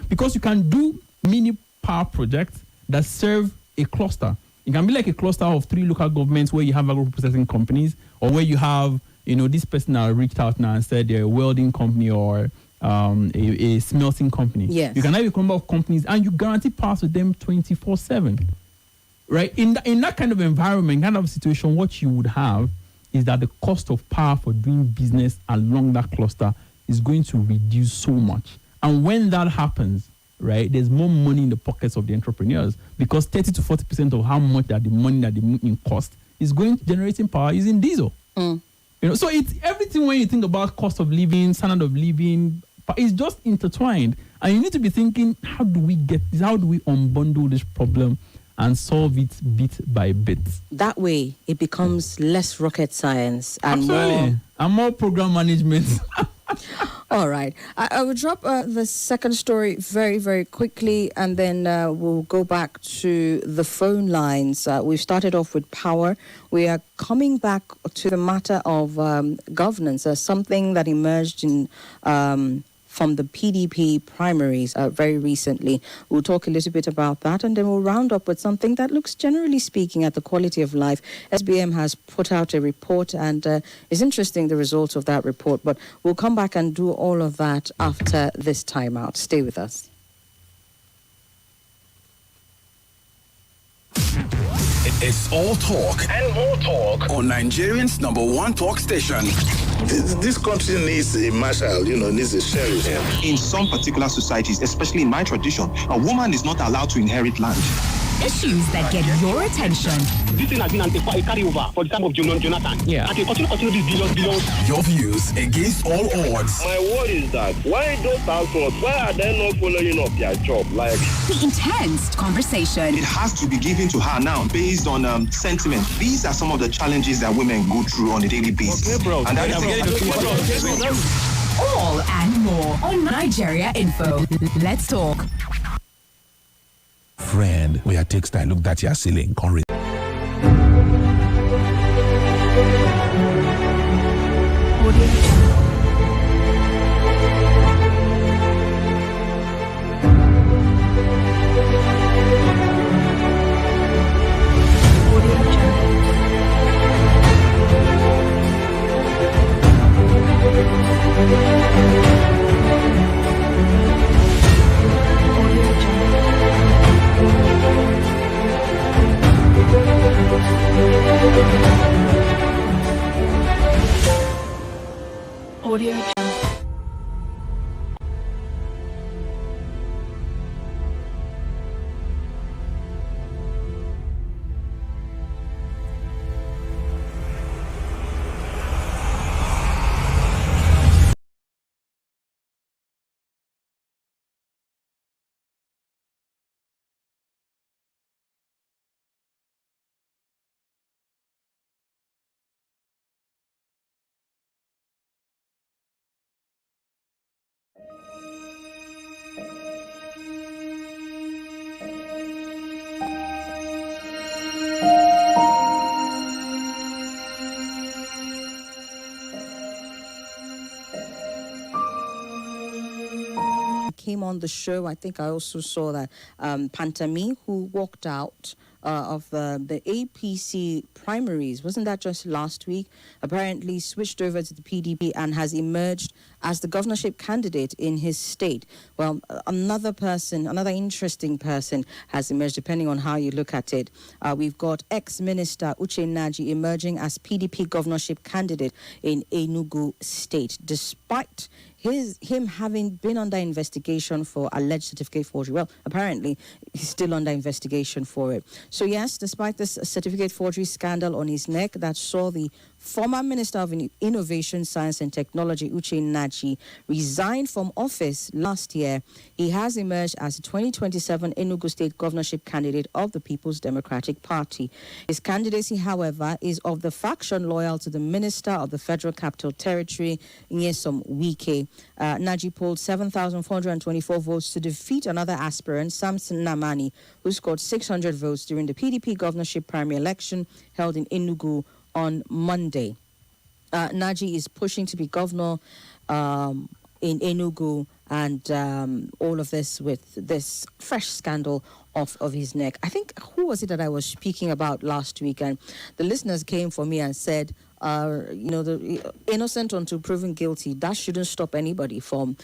because you can do mini power projects that serve a cluster. It can be like a cluster of 3 local governments where you have agro processing companies, or where you have, this person that reached out now and said they're a welding company or a smelting company. Yes. You can have a number of companies and you guarantee power to them 24/7. Right? In that kind of environment, kind of situation, what you would have is that the cost of power for doing business along that cluster is going to reduce so much. And when that happens, right, there's more money in the pockets of the entrepreneurs, because 30 to 40% of how much that the money that they move in cost is going to generating power using diesel. So it's everything. When you think about cost of living, standard of living, it's just intertwined. And you need to be thinking, how do we get this? How do we unbundle this problem and solve it bit by bit? That way, it becomes less rocket science and more program management. All right. I will drop the second story very, very quickly, and then we'll go back to the phone lines. We've started off with power. We are coming back to the matter of governance, something that emerged from the PDP primaries very recently. We'll talk a little bit about that, and then we'll round up with something that looks, generally speaking, at the quality of life. SBM has put out a report, and it's interesting, the results of that report, but we'll come back and do all of that after this timeout. Stay with us. It's all talk and more talk on Nigerians' #1 talk station. This country needs a marshal, needs a sheriff. In some particular societies, especially in my tradition, a woman is not allowed to inherit land. Issues that get your attention. This thing has been a carryover for the time of Jonathan. Yeah. And they continue this billions. Your views against all odds. My word is that why those households, why are they not following up their job? Like The intense conversation. It has to be given to her now based on sentiment. These are some of the challenges that women go through on a daily basis. Okay, bro. And that is All and more on Nigeria Info. Let's talk. Friend, we are textile. Look that you are selling. Came on the show, I think I also saw that Pantami, who walked out of the APC primaries, wasn't that just last week, apparently switched over to the PDP and has emerged as the governorship candidate in his state. Well, another interesting person has emerged, depending on how you look at it. We've got ex-minister Uche Naji emerging as PDP governorship candidate in Enugu State, despite him having been under investigation for alleged certificate forgery. Well, apparently, he's still under investigation for it. So yes, despite this certificate forgery scandal on his neck that saw the former Minister of Innovation, Science and Technology, Uche Naji, resigned from office last year, he has emerged as the 2027 Enugu State governorship candidate of the People's Democratic Party. His candidacy, however, is of the faction loyal to the Minister of the Federal Capital Territory, Nyesom Wike. Naji polled 7,424 votes to defeat another aspirant, Samson Namani, who scored 600 votes during the PDP governorship primary election held in Enugu on Monday. Naji is pushing to be governor in Enugu, and all of this with this fresh scandal of his neck. I think, who was it that I was speaking about last week? And the listeners came for me and said, the innocent until proven guilty, that shouldn't stop anybody from,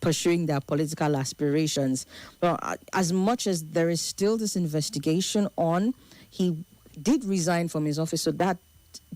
pursuing their political aspirations. Well, as much as there is still this investigation on, he did resign from his office, so that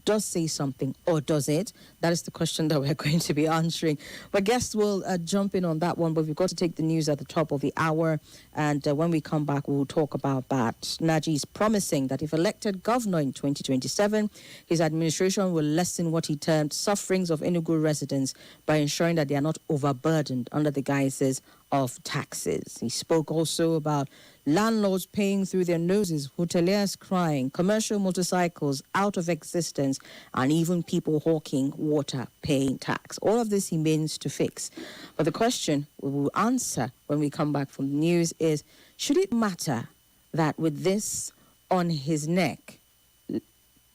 does say something, or does it? That is the question that we're going to be answering. But guests will jump in on that one, but we've got to take the news at the top of the hour, and when we come back, we'll talk about that. Naji is promising that if elected governor in 2027, his administration will lessen what he termed sufferings of Enugu residents by ensuring that they are not overburdened under the guises of taxes. He spoke also about landlords paying through their noses, hoteliers crying, commercial motorcycles out of existence, and even people hawking water paying tax. All of this he means to fix. But the question we will answer when we come back from the news is, should it matter that with this on his neck,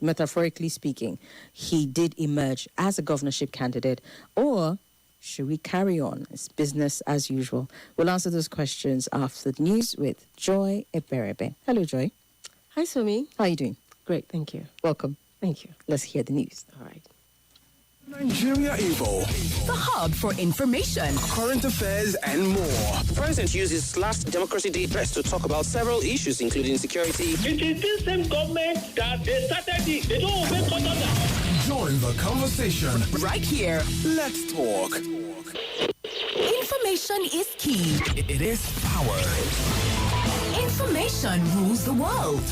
metaphorically speaking, he did emerge as a governorship candidate, or should we carry on? It's business as usual. We'll answer those questions after the news with Joy Eberebe. Hello, Joy. Hi, Somi. How are you doing? Great, thank you. Welcome. Thank you. Let's hear the news. All right. Nigeria Info, The hub for information, current affairs, and more. The president used his last Democracy Day address to talk about several issues, including security. It is this same government that they started it. They don't obey court order. Join the conversation. right here. Let's talk. Information is key. It is power. Information rules the world.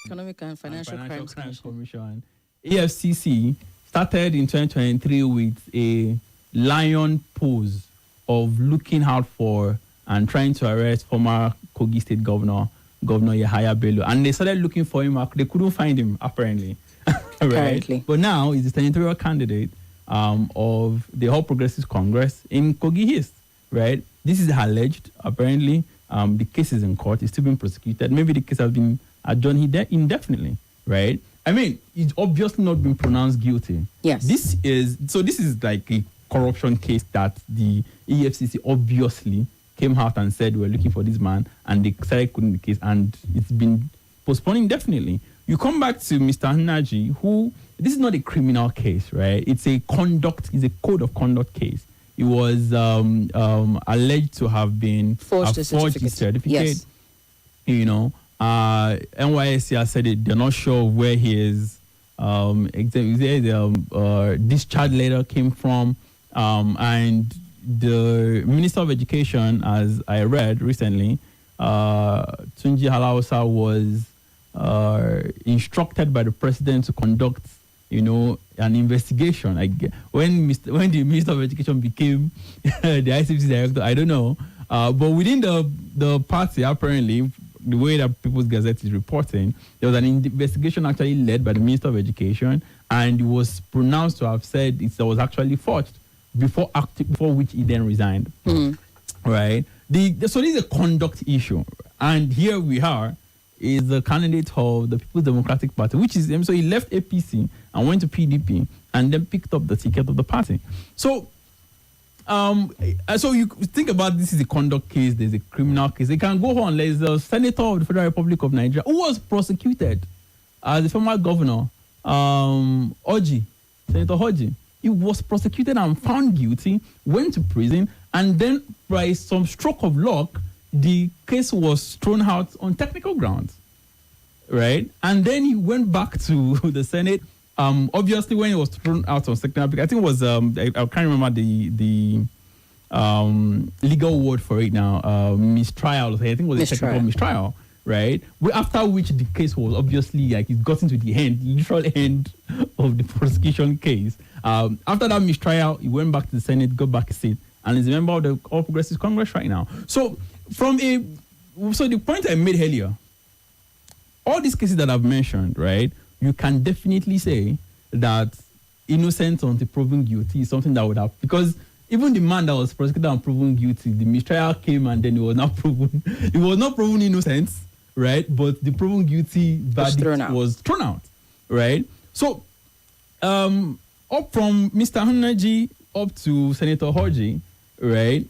Economic and Financial Crimes Commission, EFCC, started in 2023 with a lion pose of looking out for and trying to arrest former Kogi State Governor Yahaya Bello. And they started looking for him. They couldn't find him, apparently. Right? But now he's the senatorial candidate of the All Progressives Congress in Kogi East. Right? This is alleged, apparently. The case is in court. It's still being prosecuted. Maybe the case has been adjourned indefinitely. Right? I mean, it's obviously not been pronounced guilty. Yes. This is like a corruption case that the EFCC obviously came out and said we're looking for this man, and they started coding the case, and it's been postponed indefinitely. You come back to Mr. Hnaji, who, this is not a criminal case, right? It's a code of conduct case. It was alleged to have been forged a certificate. Yes. You know, NYSC has said it, they're not sure where his discharge letter came from, and the Minister of Education, as I read recently, Tunji Halausa, was instructed by the president to conduct, an investigation. When the Minister of Education became the ICPC director, I don't know. But within the party, apparently, the way that People's Gazette is reporting, there was an investigation actually led by the Minister of Education, and it was pronounced to have said it was actually forged before which he then resigned. Right? So this is a conduct issue. And here we are, is the candidate of the People's Democratic Party, which is so he left APC and went to PDP and then picked up the ticket of the party. So so you think about this is a conduct case, there's a criminal case. They can go on. There's a senator of the Federal Republic of Nigeria who was prosecuted as a former governor, Senator Oji. He was prosecuted and found guilty, went to prison, and then by some stroke of luck, the case was thrown out on technical grounds, right? And then he went back to the Senate. Obviously, when he was thrown out on technical, I think it was I can't remember the legal word for it now. Mistrial. I think it was a technical mistrial, right? After which the case was obviously it got into the literal end of the prosecution case. After that mistrial, he went back to the Senate, got back a seat, and is a member of the All Progressives Congress right now. So the point I made earlier, all these cases that I've mentioned, right, you can definitely say that innocent until proven guilty is something that would have, because even the man that was prosecuted and proven guilty, the mistrial came and then it was not proven innocent, right? But the proven guilty verdict was thrown out, right? So up from Mr. Hnaji up to Senator Oji, right?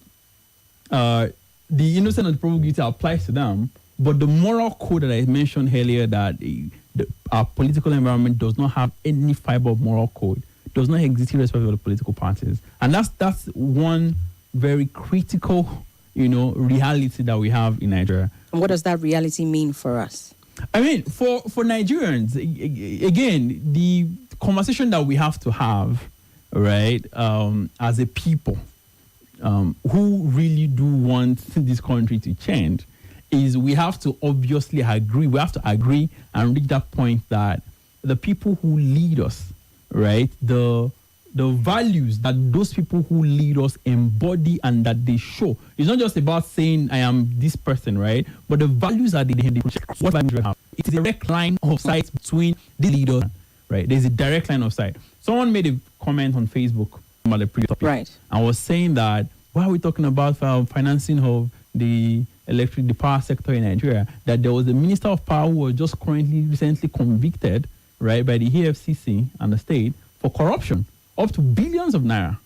The innocent and proven guilty applies to them, but the moral code that I mentioned earlier, that our political environment does not have any fiber of moral code, does not exist irrespective of the political parties, and that's one very critical, reality that we have in Nigeria. And what does that reality mean for us? I mean, for Nigerians, again, the conversation that we have to have, right, as a people, who really do want this country to change, is we have to obviously agree. We have to agree and reach that point that the people who lead us, right, the values that those people who lead us embody and that they show. It's not just about saying I am this person, right, but the values that they project. What values do they have? It's a direct line of sight between the leader, right? There's a direct line of sight. Someone made a comment on Facebook about the previous topic, right, and was saying that why are we talking about financing of the power sector in Nigeria, that there was a minister of power who was just recently convicted, right, by the EFCC and the state for corruption, up to billions of naira,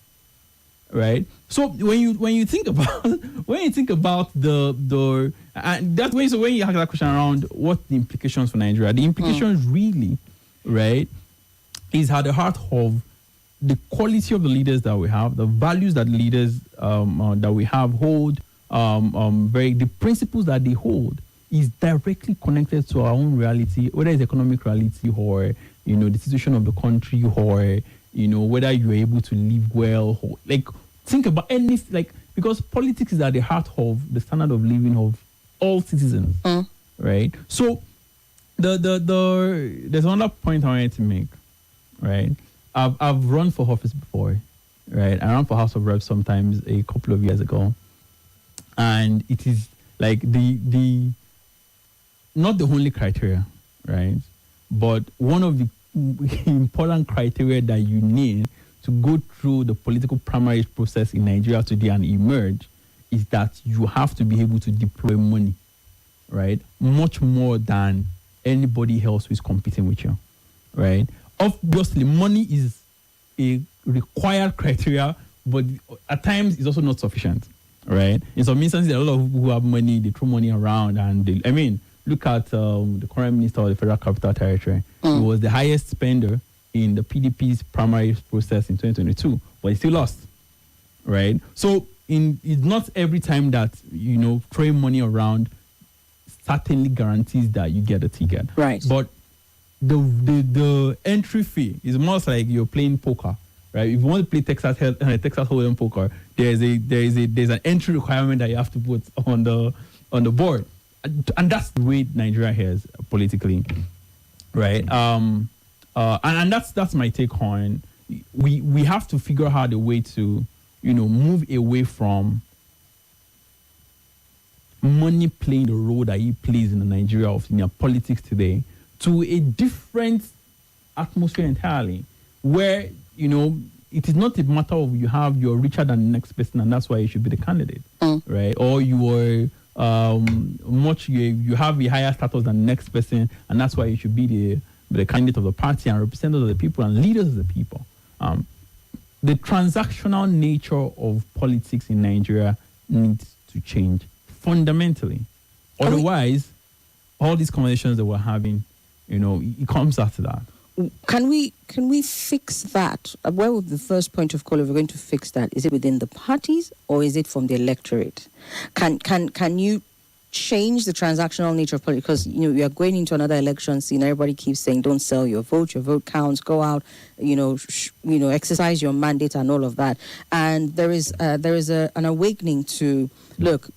right? So when you think about the that way, so when you ask that question around what the implications for Nigeria, the implications really, right, is at the heart of the quality of the leaders that we have, the values that leaders that we have hold, the principles that they hold is directly connected to our own reality, whether it's economic reality or the situation of the country, or whether you're able to live well, or think about anything, because politics is at the heart of the standard of living of all citizens, right? So There's another point I wanted to make, right? I've run for office before, right? I ran for House of Reps sometimes a couple of years ago, and it is like the not the only criteria, right? But one of the important criteria that you need to go through the political primaries process in Nigeria today and emerge is that you have to be able to deploy money, right? Much more than anybody else who is competing with you, right? Obviously, money is a required criteria, but at times it's also not sufficient, right? In some instances, there are a lot of people who have money, they throw money around, and look at the current minister of the Federal Capital Territory. He was the highest spender in the PDP's primary process in 2022, but he still lost, right? So it's not every time that, throwing money around certainly guarantees that you get a ticket. Right. But the entry fee is almost like you're playing poker, right? If you want to play Texas Hold'em poker, there's an entry requirement that you have to put on the board, and that's the way Nigeria is politically, right? And that's my take on. We have to figure out a way to move away from money playing the role that it plays in the Nigeria of politics today to a different atmosphere entirely, where it is not a matter of you're richer than the next person and that's why you should be the candidate, right? Or you are you have a higher status than the next person and that's why you should be the candidate of the party and representative of the people and leaders of the people. The transactional nature of politics in Nigeria needs to change fundamentally. Otherwise, all these conversations that we're having, it comes after that. Can we fix that? Where would the first point of call if we're going to fix that? Is it within the parties or is it from the electorate? Can you change the transactional nature of politics? Because we are going into another election scene. Everybody keeps saying, "Don't sell your vote counts. Go out, exercise your mandate and all of that." And there is an awakening to look.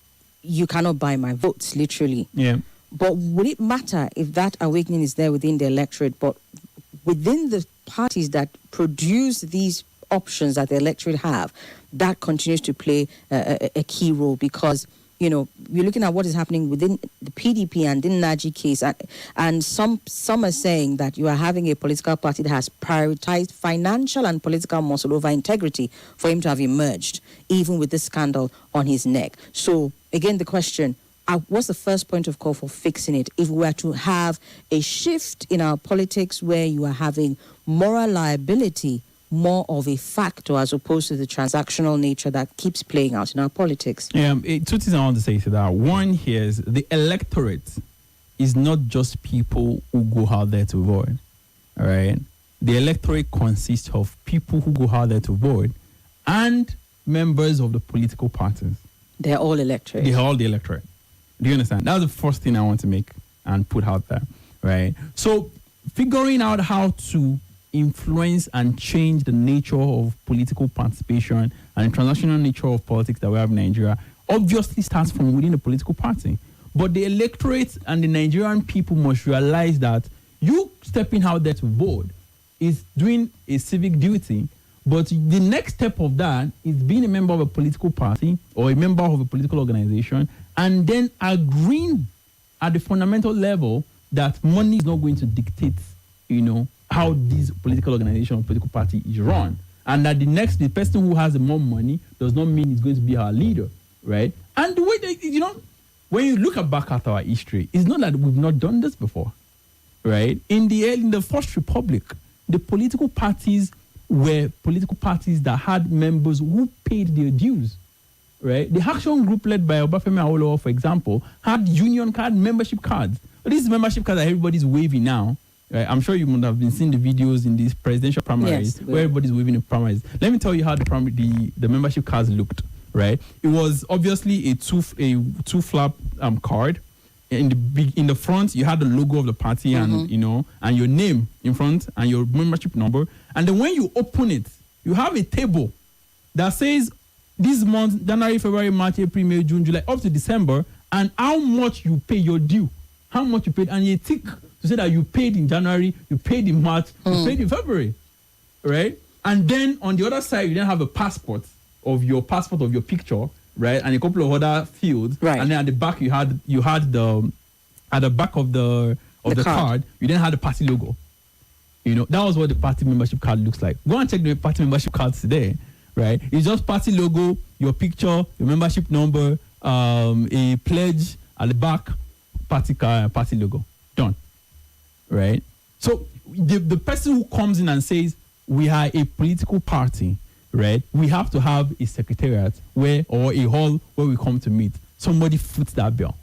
You cannot buy my votes, literally. Yeah. But would it matter if that awakening is there within the electorate, but within the parties that produce these options that the electorate have, that continues to play a key role? Because, you're looking at what is happening within the PDP and in Naji case, and some are saying that you are having a political party that has prioritized financial and political muscle over integrity for him to have emerged, even with this scandal on his neck. So, again, the question, what's the first point of call for fixing it? If we were to have a shift in our politics where you are having moral liability more of a factor as opposed to the transactional nature that keeps playing out in our politics. Yeah, two things I want to say to that. One here is the electorate is not just people who go out there to vote, all right? The electorate consists of people who go out there to vote and members of the political parties. They're all electorate. They're all the electorate. Do you understand? That's the first thing I want to make and put out there, right? So figuring out how to influence and change the nature of political participation and the transnational nature of politics that we have in Nigeria obviously starts from within the political party. But the electorate and the Nigerian people must realize that you stepping out there to vote is doing a civic duty, but the next step of that is being a member of a political party or a member of a political organization and then agreeing at the fundamental level that money is not going to dictate, how this political organization or political party is run. And that the person who has the more money does not mean he's going to be our leader, right? And the way when you look back at our history, it's not that we've not done this before, right? In the First Republic, the political parties were political parties that had members who paid their dues, right? The Action Group led by Obafemi Awolowo, for example, had union card membership cards. These membership cards that everybody's waving now, right? I'm sure you would have been seeing the videos in these presidential primaries where everybody's waving in primaries. Let me tell you how the membership cards looked, right? It was obviously a two flap card. In the front, you had the logo of the party and and your name in front and your membership number. And then when you open it, you have a table that says this month, January, February, March, April, May, June, July, up to December, and how much you pay your due, how much you paid, and you tick to say that you paid in January, you paid in March, you paid in February, right? And then on the other side, you then have a passport of your picture, right? And a couple of other fields, right? And then at the back you had the at the back of the card, you then had the party logo. You know, that was what the party membership card looks like. Go and check the party membership cards today, right? It's just party logo, your picture, your membership number, a pledge at the back, party logo. Done. Right? So the person who comes in and says, we are a political party, right? We have to have a secretariat or a hall where we come to meet. Somebody foots that bill,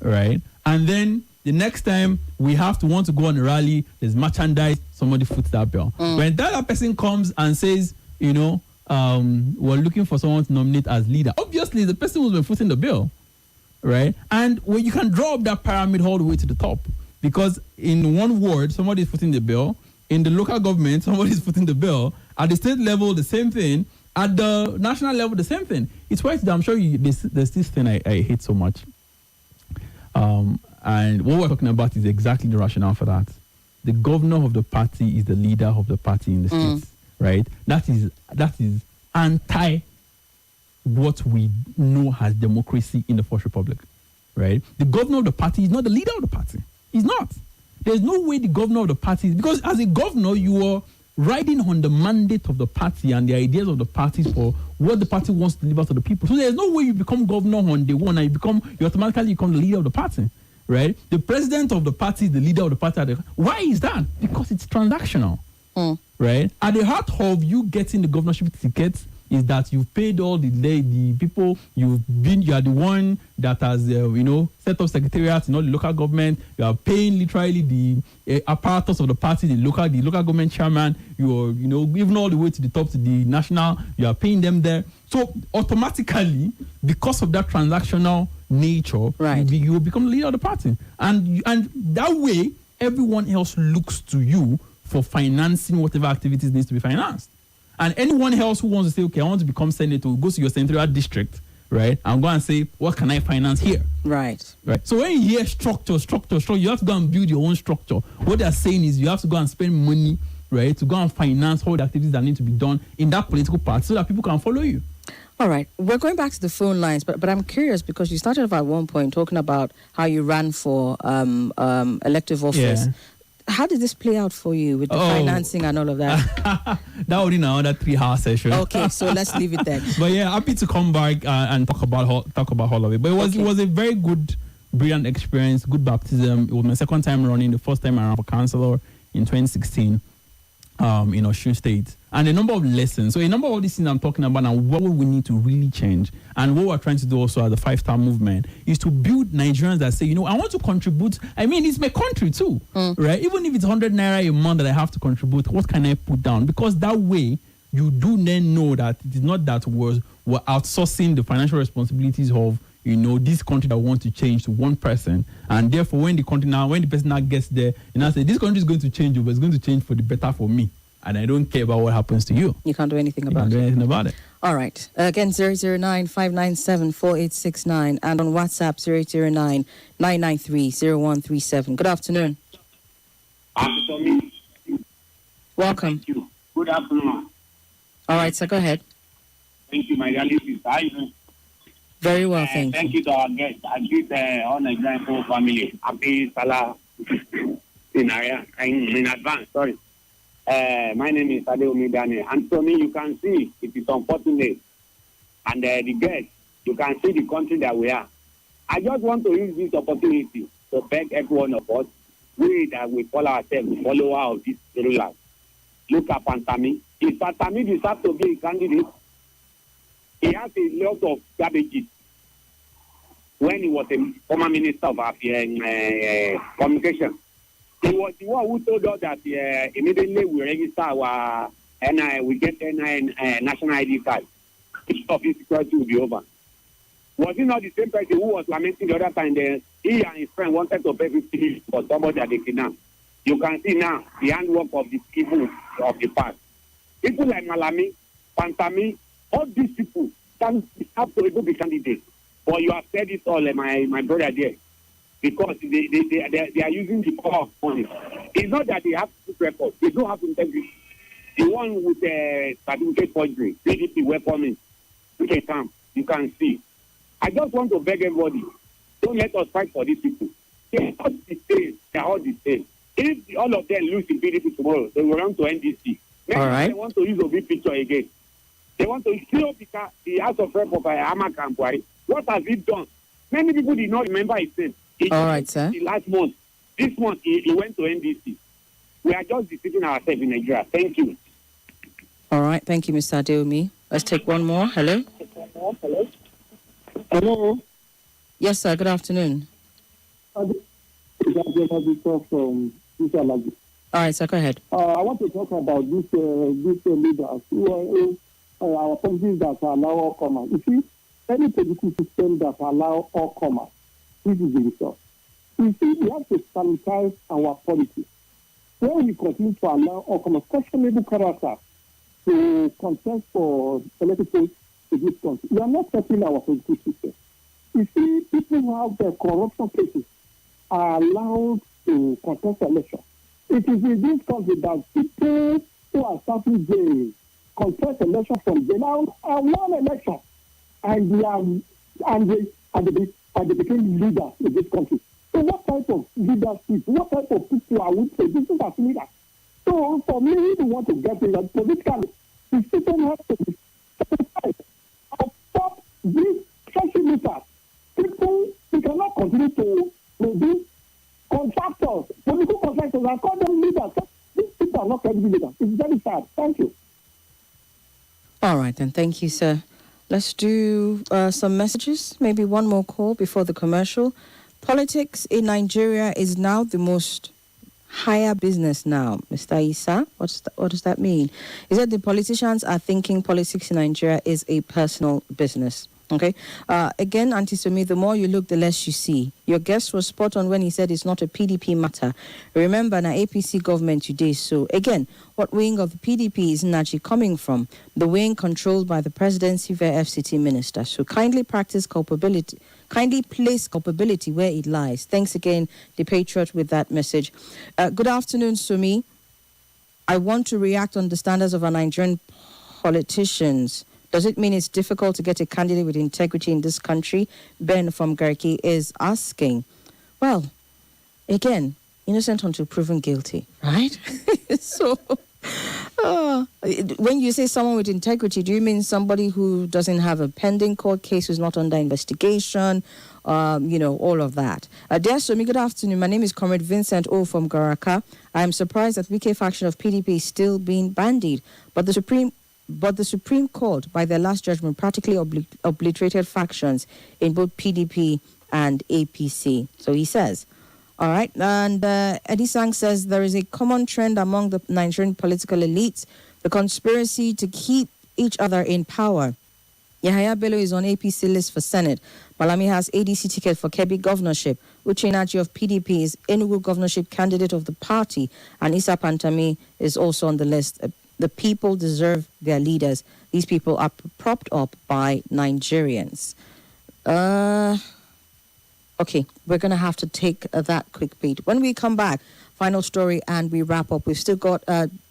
right? And then the next time we want to go on a rally, there's merchandise, somebody foots that bill. When that other person comes and says, you know, we're looking for someone to nominate as leader, obviously the person who's been footing the bill, right? And you can draw up that pyramid all the way to the top, because in one ward, somebody is footing the bill. In the local government, somebody is footing the bill. At the state level, the same thing. At the national level, the same thing. It's why I'm sure there's this thing I hate so much. And what we're talking about is exactly the rationale for that. The governor of the party is the leader of the party in the states, right? That is anti what we know as democracy in the First Republic, right? The governor of the party is not the leader of the party. He's not. There's no way the governor of the party is, because as a governor, you are riding on the mandate of the party and the ideas of the party for what the party wants to deliver to the people. So there's no way you become governor on day one and you automatically become the leader of the party, right? The president of the party is the leader of the party. Why is that? Because it's transactional, right? At the heart of you getting the governorship ticket is that you've paid all the people, you are the one that has, set up secretariats in all the local government. You are paying literally the apparatus of the party, the local government chairman. You are, even all the way to the top, to the national, you are paying them there. So automatically, because of that transactional nature, right, you will become the leader of the party. And that way, everyone else looks to you for financing whatever activities needs to be financed. And anyone else who wants to say, okay, I want to become senator, go to your senatorial district, right, and go and say, what can I finance here? Right. So when you hear structure, you have to go and build your own structure. What they're saying is you have to go and spend money, right, to go and finance all the activities that need to be done in that political party so that people can follow you. All right. We're going back to the phone lines, but I'm curious because you started off at one point talking about how you ran for elective office. Yeah. How did this play out for you with the financing and all of that? That would be another 3-hour session. Okay, so let's leave it there. But yeah, happy to come back and talk about all of it. But it was a very good, brilliant experience, good baptism. It was my second time running, the first time I ran for councillor in 2016 in Osun State. And a number of lessons. So a number of these things I'm talking about and what we need to really change. And what we're trying to do also as the 5-star movement is to build Nigerians that say, I want to contribute. I mean, it's my country too, right? Even if it's 100 naira a month that I have to contribute, what can I put down? Because that way, you do then know that it is not that we're outsourcing the financial responsibilities of, this country that wants to change to one person. And therefore, when the person now gets there, say, this country is going to change, but it's going to change for the better for me. And I don't care about what happens to you. You can't do anything about it. All right. Again, 009-597-4869 and on WhatsApp 009-993-0137. Good afternoon. Somi. Welcome. Thank you. Good afternoon. All right, so go ahead. Thank you, my darling sister. Very well, thank you. Thank you to our guests. I greet all Nigerian whole family. Happy Salah in advance. Sorry. My name is Adeomi Daniel. And so you can see it is unfortunate. And the guests, you can see the country that we are. I just want to use this opportunity to beg every one of us, we that we call ourselves follower of this rulers. Look at Pantami. If Pantami deserves to be a candidate, he has a lot of garbages. When he was a former minister of communication, he was the one who told us that immediately we register our NI, we get NI national ID card. Of insecurity will be over. Was it not the same person who was lamenting the other time that he and his friend wanted to pay 50 for somebody that they kidnapped? You can see now the handwork of the people of the past. People like Malami, Pantami, all these people can have to be candidates. But you have said it all, my brother there. because they are using the power of money. It's not that they have good records. They don't have integrity. The one with certificate forgery, PDP welcoming, you can see. I just want to beg everybody, don't let us fight for these people. They are all the same. They are all the same. If all of them lose in PDP tomorrow, they will run to NDC. Maybe all right. They want to use Obi picture again. They want to still because the House of Rep of Amak and Buhari. What has he done? Many people did not remember his name. All right, sir. Last month, this month, he went to NDC. We are just deceiving ourselves in Nigeria. Thank you. All right. Thank you, Mr. Adeomi. Let's take one more. Hello. Hello. Yes, sir. Good afternoon. From all right, sir. Go ahead. I want to talk about these leaders who are our policies that allow all comers. You see, any political system that allow all comers, this is the result. You see, we have to sanitize our politics. When we continue to allow all comers, questionable character to contest for elected in this country, we are not setting our political system. You see, people who have their corruption cases are allowed to contest election. It is in this country that people who are starting jail contest election from jail and one election, and they became leaders in this country. So what type of leadership, what type of people are we producing as leaders? So for me, we want to get in that politically, the system has to be certified and stop these social leaders. People, we cannot continue to produce contractors, political contractors, and call them leaders. These people are not credible leaders. It's very sad. Thank you. All right, then. Thank you, sir. Let's do some messages, maybe one more call before the commercial. Politics in Nigeria is now the most higher business now. Mr. Issa, what does that mean? He said the politicians are thinking politics in Nigeria is a personal business. Okay. Again, Auntie Somi, the more you look, the less you see. Your guest was spot on when he said it's not a PDP matter. Remember, now APC government today. So again, what wing of the PDP is actually coming from? The wing controlled by the presidency via FCT minister. So kindly practice culpability. Kindly place culpability where it lies. Thanks again, the Patriot, with that message. Good afternoon, Somi. I want to react on the standards of our Nigerian politicians. Does it mean it's difficult to get a candidate with integrity in this country? Ben from Garki is asking. Well, again, innocent until proven guilty, right? So, when you say someone with integrity, do you mean somebody who doesn't have a pending court case, who's not under investigation, all of that? Dear Somi, good afternoon. My name is Comrade Vincent O. from Garaka. I am surprised that VK faction of PDP is still being bandied, but the Supreme Court, by their last judgment, practically obliterated factions in both PDP and APC. So he says, all right. And Eddie Sang says there is a common trend among the Nigerian political elites, the conspiracy to keep each other in power. Yahaya Bello is on APC list for Senate. Malami has ADC ticket for Kebbi governorship. Uche Naji of PDP is Enugu governorship candidate of the party. And Issa Pantami is also on the list. The people deserve their leaders. These people are propped up by Nigerians. Okay, we're going to have to take that quick beat. When we come back, final story, and we wrap up. We've still got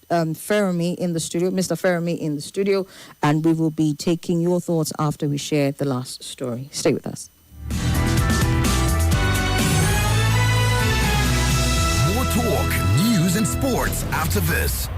Feranmi in the studio, Mr. Feranmi in the studio, and we will be taking your thoughts after we share the last story. Stay with us. More talk, news, and sports after this.